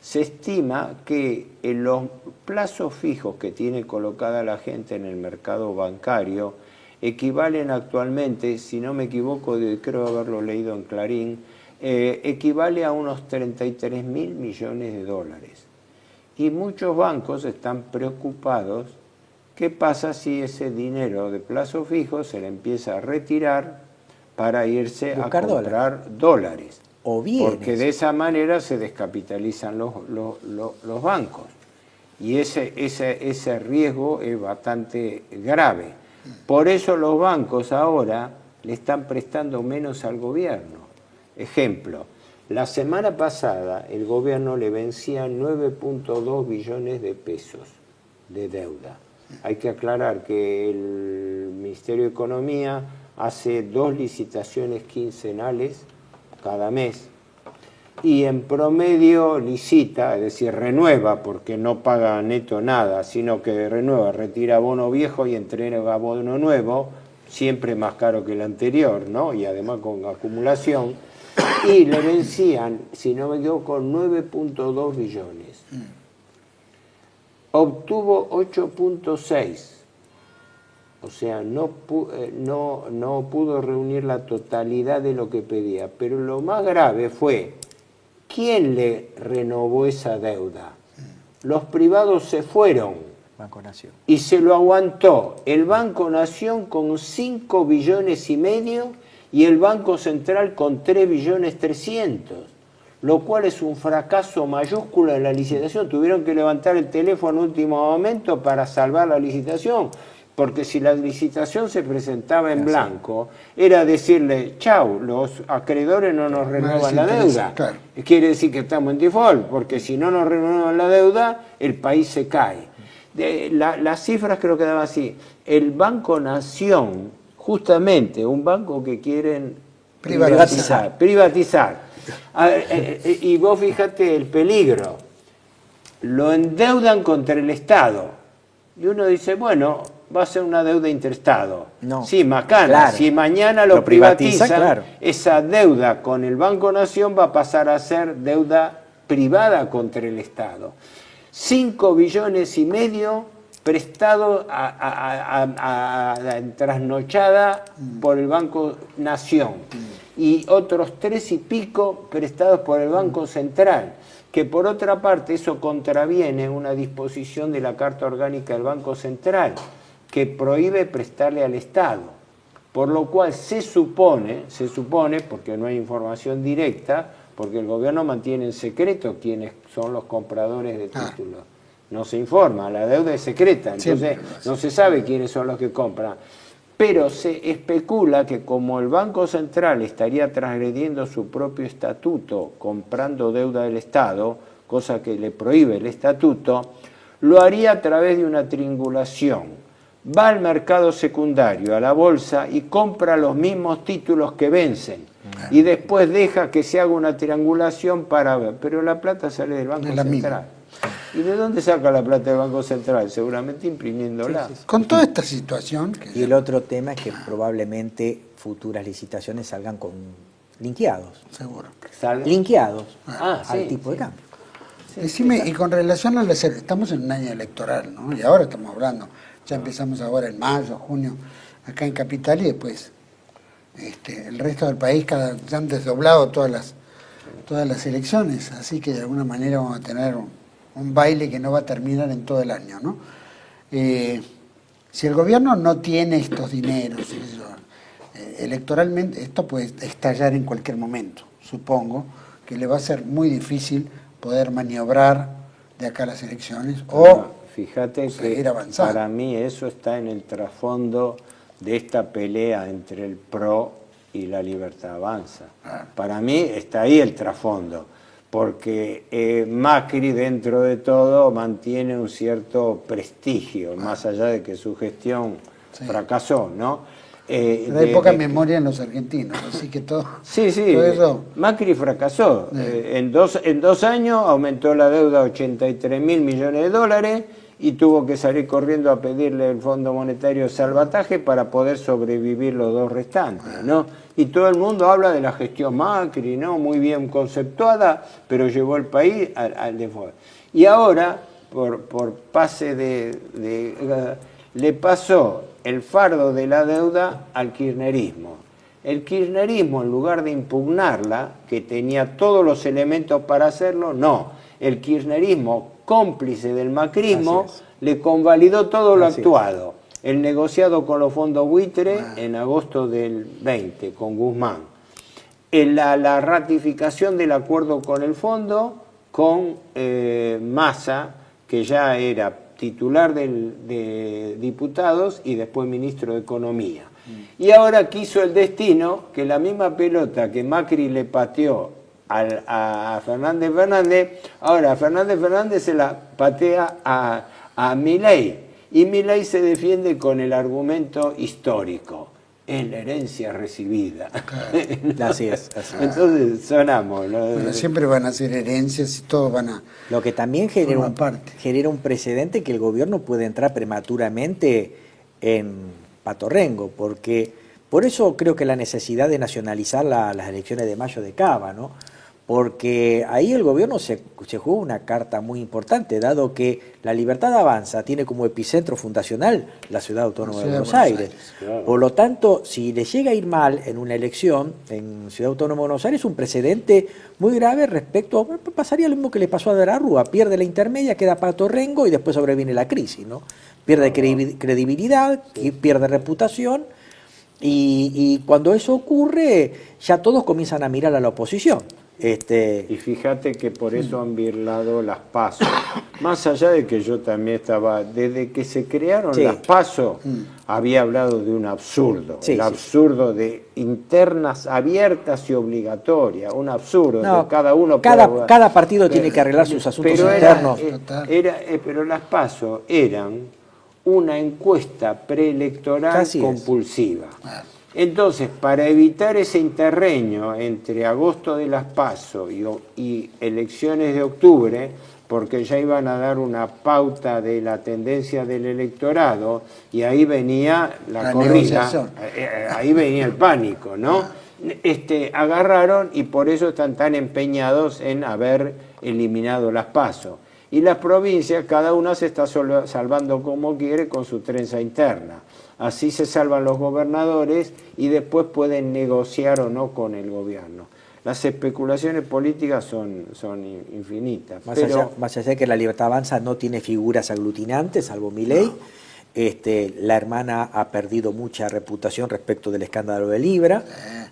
Se estima que en los plazos fijos que tiene colocada la gente en el mercado bancario equivalen actualmente, si no me equivoco, creo haberlo leído en Clarín, equivale a unos 33.000 millones de dólares. Y muchos bancos están preocupados. ¿Qué pasa si ese dinero de plazo fijo se le empieza a retirar para irse a comprar dólares? O bienes. Porque de esa manera se descapitalizan los bancos. Y ese riesgo es bastante grave. Por eso los bancos ahora le están prestando menos al gobierno. Ejemplo, la semana pasada el gobierno le vencía 9.2 billones de pesos de deuda. Hay que aclarar que el Ministerio de Economía hace 2 licitaciones quincenales cada mes, y en promedio licita, es decir, renueva, porque no paga neto nada, sino que renueva, retira bono viejo y entrega bono nuevo, siempre más caro que el anterior, ¿no? Y además con acumulación, y le vencían, si no me equivoco, 9.2 billones. Obtuvo 8.6. O sea, no pudo reunir la totalidad de lo que pedía. Pero lo más grave fue, ¿quién le renovó esa deuda? Los privados se fueron. Banco Nación. Y se lo aguantó el Banco Nación con 5 billones y medio y el Banco Central con 3 billones 300. Lo cual es un fracaso mayúsculo en la licitación. Tuvieron que levantar el teléfono en último momento para salvar la licitación. Porque si la licitación se presentaba en blanco, era decirle, chau, los acreedores no nos renuevan la deuda. Claro. Quiere decir que estamos en default, porque si no nos renuevan la deuda, el país se cae. Las cifras creo que daban así. El Banco Nación, justamente, un banco que quieren privatizar. Y vos fíjate el peligro. Lo endeudan contra el Estado. Y uno dice, bueno, va a ser una deuda interestado. No. Sí, macana. Claro. Si mañana lo privatizan, claro, esa deuda con el Banco Nación va a pasar a ser deuda privada contra el Estado. 5 billones y medio prestado trasnochada por el Banco Nación. Y otros 3 y pico prestados por el Banco Central. Que por otra parte eso contraviene una disposición de la Carta Orgánica del Banco Central que prohíbe prestarle al Estado, por lo cual se supone, porque no hay información directa, porque el gobierno mantiene en secreto quiénes son los compradores de títulos. No se informa, la deuda es secreta, entonces no se sabe quiénes son los que compran. Pero se especula que como el Banco Central estaría transgrediendo su propio estatuto comprando deuda del Estado, cosa que le prohíbe el estatuto, lo haría a través de una triangulación. Va al mercado secundario, a la bolsa, y compra los mismos títulos que vencen. Y después deja que se haga una triangulación para ver, pero la plata sale del Banco Central. misma. ¿Y de dónde saca la plata del Banco Central? Seguramente imprimiéndola. Sí, sí, sí. Con toda esta situación... Y el otro tema es que probablemente futuras licitaciones salgan con linkeados. Seguro. Linkeados al sí, tipo de sí. cambio. Decime, y con relación a las... Estamos en un año electoral, ¿no? Y ahora estamos hablando, ya empezamos ahora en mayo, junio, acá en Capital, y después el resto del país ya han desdoblado todas las elecciones, así que de alguna manera vamos a tener un baile que no va a terminar en todo el año, ¿no? Si el gobierno no tiene estos dineros, electoralmente, esto puede estallar en cualquier momento, supongo, que le va a ser muy difícil poder maniobrar de acá a las elecciones o fíjate seguir que avanzando. para mí eso está en el trasfondo de esta pelea entre el PRO y la Libertad Avanza. Para mí está ahí el trasfondo, porque Macri dentro de todo mantiene un cierto prestigio, más allá de que su gestión fracasó, ¿no? Pero hay poca memoria en los argentinos, así que todo... Sí, todo eso, Macri fracasó. En dos años aumentó la deuda a 83.000 millones de dólares y tuvo que salir corriendo a pedirle al Fondo Monetario salvataje para poder sobrevivir los dos restantes, ¿no? Y todo el mundo habla de la gestión Macri, ¿no? Muy bien conceptuada, pero llevó el país al default. Y ahora, por pase le pasó el fardo de la deuda al kirchnerismo. El kirchnerismo, en lugar de impugnarla, que tenía todos los elementos para hacerlo, no. El kirchnerismo, cómplice del macrismo, le convalidó todo lo actuado. El negociado con los fondos buitre en agosto del 20, con Guzmán. La ratificación del acuerdo con el fondo, con Massa, que ya era titular de diputados y después ministro de Economía. Y ahora quiso el destino que la misma pelota que Macri le pateó a Fernández Fernández, ahora Fernández Fernández se la patea a Milei. Y Milei se defiende con el argumento histórico. Es la herencia recibida. Así es. Entonces sonamos, ¿no? Pero siempre van a ser herencias y todos van a... Lo que también genera un precedente que el gobierno puede entrar prematuramente en Patorrengo, porque por eso creo que la necesidad de nacionalizar las elecciones de mayo de Cava, ¿no? Porque ahí el gobierno se jugó una carta muy importante, dado que la Libertad Avanza tiene como epicentro fundacional la Ciudad Autónoma de Buenos Aires. Claro. Por lo tanto, si le llega a ir mal en una elección en Ciudad Autónoma de Buenos Aires, es un precedente muy grave respecto, pasaría lo mismo que le pasó a De la Rúa, pierde la intermedia, queda Patorrengo y después sobreviene la crisis, ¿no? Pierde credibilidad, pierde reputación y cuando eso ocurre ya todos comienzan a mirar a la oposición. Y fíjate que por eso han birlado las PASO. Más allá de que yo también estaba, desde que se crearon las PASO, había hablado de un absurdo. El absurdo de internas abiertas y obligatorias. Un absurdo. No, que cada uno cada partido tiene que arreglar sus asuntos internos. Pero las PASO eran una encuesta preelectoral compulsiva. Entonces, para evitar ese interreño entre agosto de las PASO y elecciones de octubre, porque ya iban a dar una pauta de la tendencia del electorado, y ahí venía la corrida, ahí venía el pánico, ¿no? Agarraron y por eso están tan empeñados en haber eliminado las PASO. Y las provincias, cada una se está salvando como quiere con su trenza interna. Así se salvan los gobernadores y después pueden negociar o no con el gobierno. Las especulaciones políticas son infinitas. Más allá de que la Libertad Avanza no tiene figuras aglutinantes, salvo Milei, la hermana ha perdido mucha reputación respecto del escándalo de Libra,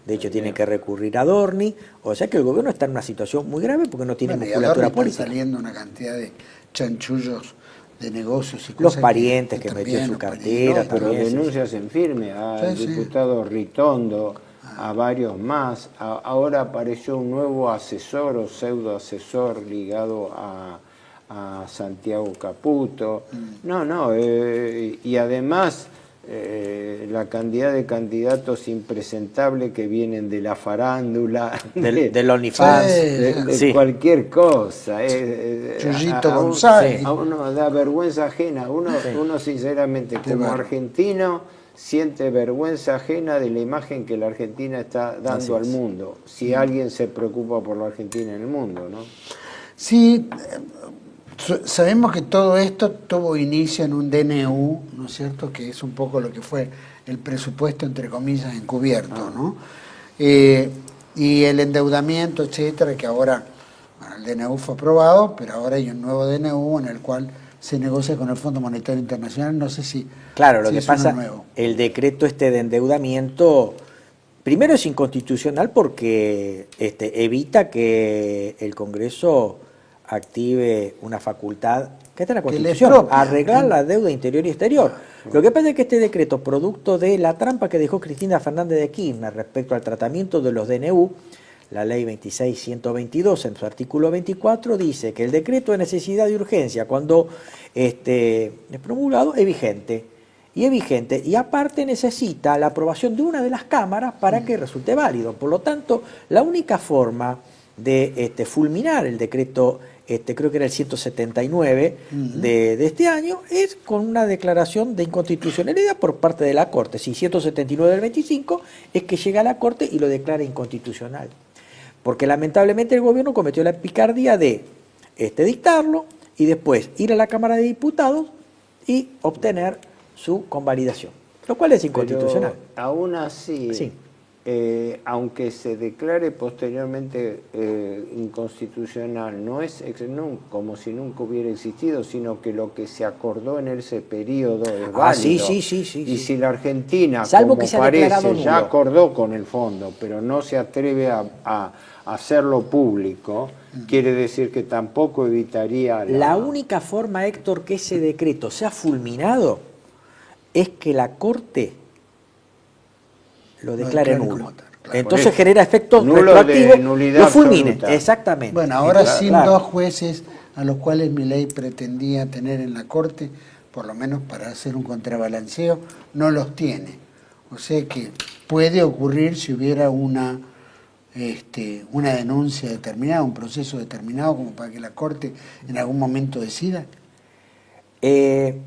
de hecho tiene que recurrir a Dorni, o sea que el gobierno está en una situación muy grave porque no tiene musculatura política. Están saliendo una cantidad de chanchullos de negocios y cosas. Los parientes que metió en su cartera. Pero denuncias en firme al diputado Ritondo, a varios más. Ahora apareció un nuevo asesor o pseudo asesor ligado a Santiago Caputo. Y además la cantidad de candidatos impresentables que vienen de la farándula, del OnlyFans, de cualquier cosa. Chuyito González. A uno da vergüenza ajena. Uno sinceramente, como argentino, siente vergüenza ajena de la imagen que la Argentina está dando al mundo. Si alguien se preocupa por la Argentina en el mundo, ¿no? Sí, sabemos que todo esto tuvo inicio en un DNU, ¿no es cierto?, que es un poco lo que fue el presupuesto, entre comillas, encubierto, ¿no? Y el endeudamiento, etcétera, que ahora, bueno, el DNU fue aprobado, pero ahora hay un nuevo DNU en el cual se negocia con el Fondo Monetario Internacional, no sé si... Claro, lo si que es pasa, uno nuevo. el decreto de endeudamiento, primero es inconstitucional porque evita que el Congreso active una facultad que está en la Constitución, arreglar la deuda interior y exterior. Lo que pasa es que este decreto, producto de la trampa que dejó Cristina Fernández de Kirchner respecto al tratamiento de los DNU, la ley 26.122 en su artículo 24 dice que el decreto de necesidad y urgencia cuando es promulgado es vigente. Y aparte necesita la aprobación de una de las cámaras para que resulte válido. Por lo tanto, la única forma de fulminar el decreto, creo que era el 179 de este año, es con una declaración de inconstitucionalidad por parte de la Corte. Si 179 del 25 es que llega a la Corte y lo declara inconstitucional. Porque lamentablemente el gobierno cometió la picardía de dictarlo y después ir a la Cámara de Diputados y obtener su convalidación, lo cual es inconstitucional. Pero aún así, sí. Aunque se declare posteriormente inconstitucional, no es como si nunca hubiera existido, sino que lo que se acordó en ese periodo es válido. Sí. Y si la Argentina, salvo como que sea parece, nulo, ya acordó con el fondo, pero no se atreve a hacerlo público, quiere decir que tampoco evitaría... La única forma, Héctor, que ese decreto sea fulminado es que la Corte lo declare nulo. Claro. Entonces genera efectos retroactivos, lo fulmine. Absoluta. Exactamente. Bueno, ahora sin dos jueces a los cuales Milei pretendía tener en la Corte, por lo menos para hacer un contrabalanceo, no los tiene. O sea que puede ocurrir si hubiera una denuncia determinada, un proceso determinado, como para que la Corte en algún momento decida. ¿Se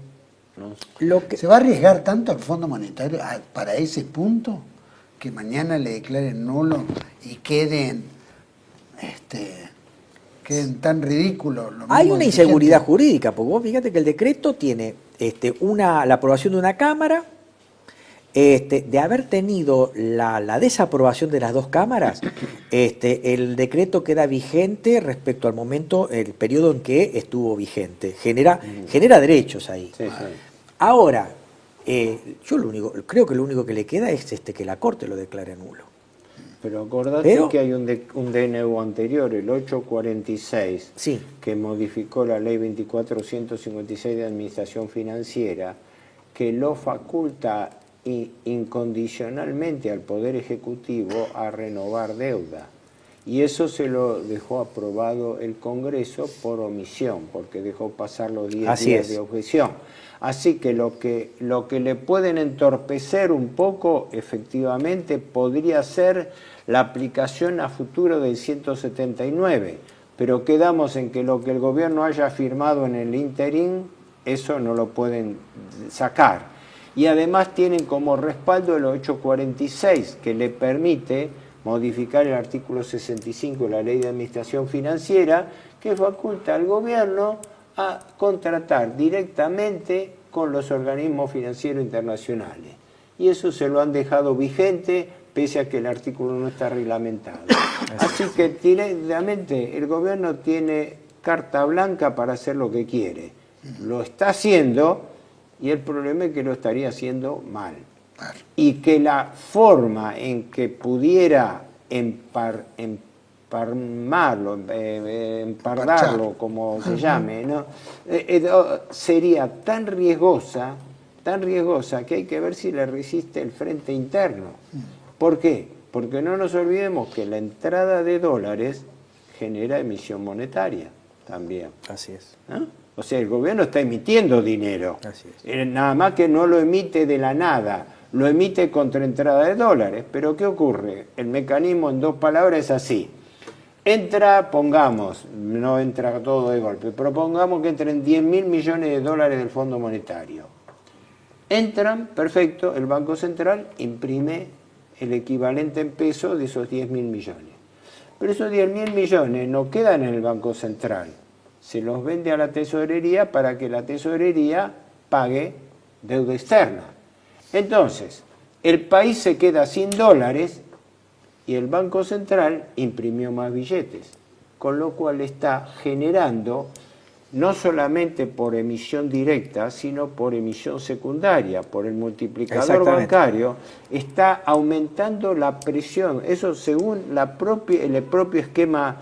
va a arriesgar tanto al Fondo Monetario para ese punto? Que mañana le declaren nulo y queden tan ridículos. Hay una inseguridad jurídica, porque vos fíjate que el decreto tiene la aprobación de una Cámara, de haber tenido la desaprobación de las dos cámaras, el decreto queda vigente respecto al momento, el periodo en que estuvo vigente. Genera derechos ahí. Sí. Ahora, yo creo que lo único que le queda es que la Corte lo declare nulo. Pero acordate que hay un DNU anterior, el 846, que modificó la ley 24.156 de Administración Financiera, que lo faculta incondicionalmente al Poder Ejecutivo a renovar deuda. Y eso se lo dejó aprobado el Congreso por omisión, porque dejó pasar los 10 días de objeción. Así que lo que le pueden entorpecer un poco, efectivamente, podría ser la aplicación a futuro del 179, pero quedamos en que lo que el gobierno haya firmado en el interín, eso no lo pueden sacar. Y además tienen como respaldo el 846, que le permite modificar el artículo 65 de la Ley de Administración Financiera, que faculta al gobierno a contratar directamente con los organismos financieros internacionales. Y eso se lo han dejado vigente, pese a que el artículo no está reglamentado. Así que directamente el gobierno tiene carta blanca para hacer lo que quiere. Lo está haciendo, y el problema es que lo estaría haciendo mal. Y que la forma en que pudiera empardarlo, como se llame, ¿no? Sería tan riesgosa que hay que ver si le resiste el frente interno. ¿Por qué? Porque no nos olvidemos que la entrada de dólares genera emisión monetaria también. Así es. ¿No? O sea, el gobierno está emitiendo dinero. Así es. Nada más que no lo emite de la nada. lo emite contra entrada de dólares. Pero ¿qué ocurre? El mecanismo en 2 palabras es así. Entra, pongamos, no entra todo de golpe, pero pongamos que entren 10.000 millones de dólares del Fondo Monetario. Entran, perfecto, el Banco Central imprime el equivalente en pesos de esos 10.000 millones. Pero esos 10.000 millones no quedan en el Banco Central, se los vende a la tesorería para que la tesorería pague deuda externa. Entonces, el país se queda sin dólares y el Banco Central imprimió más billetes, con lo cual está generando, no solamente por emisión directa, sino por emisión secundaria, por el multiplicador bancario, está aumentando la presión. Eso según el propio esquema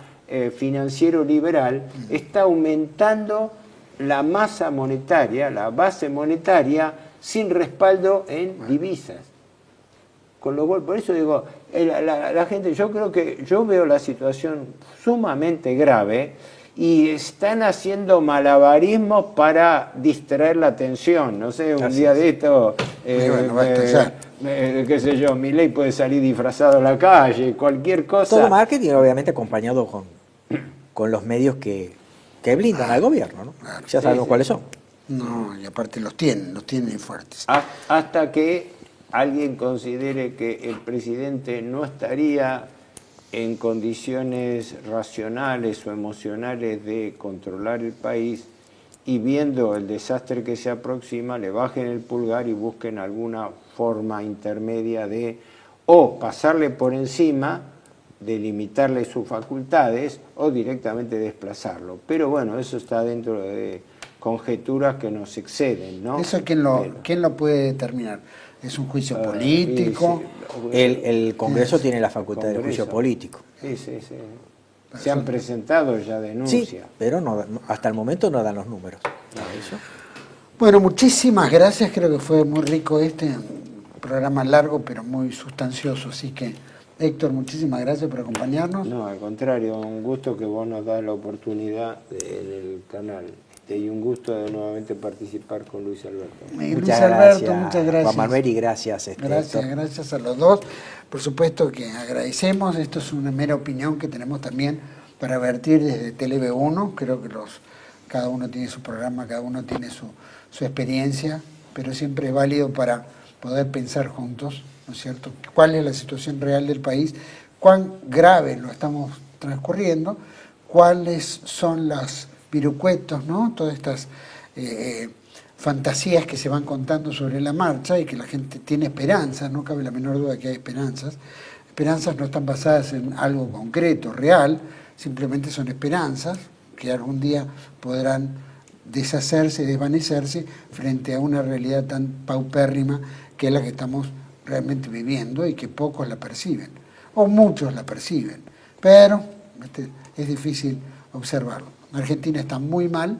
financiero liberal, está aumentando la masa monetaria, la base monetaria, sin respaldo en divisas. Con lo cual, por eso digo, la gente, yo veo la situación sumamente grave y están haciendo malabarismos para distraer la atención. No sé, un día de esto, qué sé yo, Milei puede salir disfrazado a la calle, cualquier cosa. Todo marketing, obviamente, acompañado con los medios que blindan al gobierno, ¿no? Ya sabemos cuáles son. No, y aparte los tienen fuertes. Hasta que alguien considere que el presidente no estaría en condiciones racionales o emocionales de controlar el país y viendo el desastre que se aproxima, le bajen el pulgar y busquen alguna forma intermedia de o pasarle por encima, de limitarle sus facultades o directamente desplazarlo. Pero bueno, eso está dentro de conjeturas que nos exceden, ¿no? ¿Eso quién lo puede determinar? ¿Es un juicio político? El Congreso tiene la facultad de juicio político. Sí. Se han presentado ya denuncias. Sí, pero hasta el momento no dan los números. Bueno, muchísimas gracias. Creo que fue muy rico un programa largo, pero muy sustancioso. Así que, Héctor, muchísimas gracias por acompañarnos. No, al contrario, un gusto que vos nos das la oportunidad en el canal. Y un gusto de nuevamente participar con Luis Alberto. Muchas gracias. Juan Manuel, y gracias. Gracias a los dos. Por supuesto que agradecemos. Esto es una mera opinión que tenemos también para vertir desde TLV1. Creo que cada uno tiene su programa, cada uno tiene su experiencia, pero siempre es válido para poder pensar juntos, ¿no es cierto? ¿Cuál es la situación real del país? ¿Cuán grave lo estamos transcurriendo? ¿Cuáles son las pirucuetos, ¿no? Todas estas fantasías que se van contando sobre la marcha y que la gente tiene esperanzas, no cabe la menor duda que hay esperanzas. Esperanzas no están basadas en algo concreto, real, simplemente son esperanzas que algún día podrán deshacerse, desvanecerse frente a una realidad tan paupérrima que es la que estamos realmente viviendo y que pocos la perciben, o muchos la perciben, pero es difícil observarlo. Argentina está muy mal,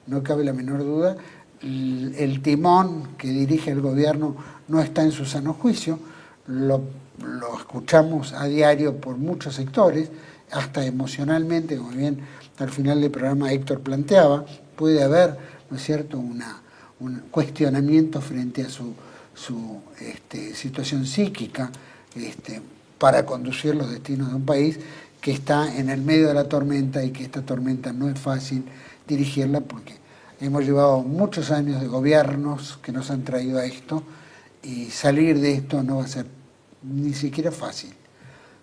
no cabe la menor duda. El timón que dirige el gobierno no está en su sano juicio, lo escuchamos a diario por muchos sectores, hasta emocionalmente, como bien al final del programa Héctor planteaba, puede haber, ¿no es cierto?, un cuestionamiento frente a su situación psíquica para conducir los destinos de un país que está en el medio de la tormenta y que esta tormenta no es fácil dirigirla porque hemos llevado muchos años de gobiernos que nos han traído a esto y salir de esto no va a ser ni siquiera fácil.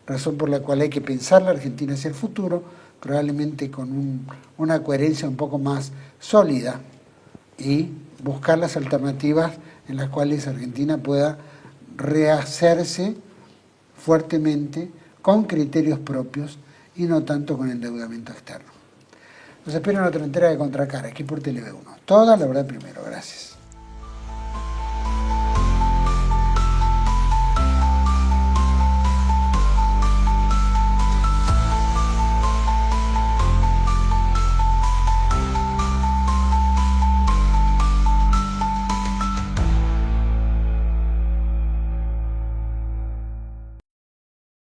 Razón por la cual hay que pensar la Argentina hacia el futuro, probablemente con una coherencia un poco más sólida y buscar las alternativas en las cuales Argentina pueda rehacerse fuertemente con criterios propios y no tanto con endeudamiento externo. Los espero en otra entrega de Contracara, aquí por TLV1. Toda la verdad primero. Gracias.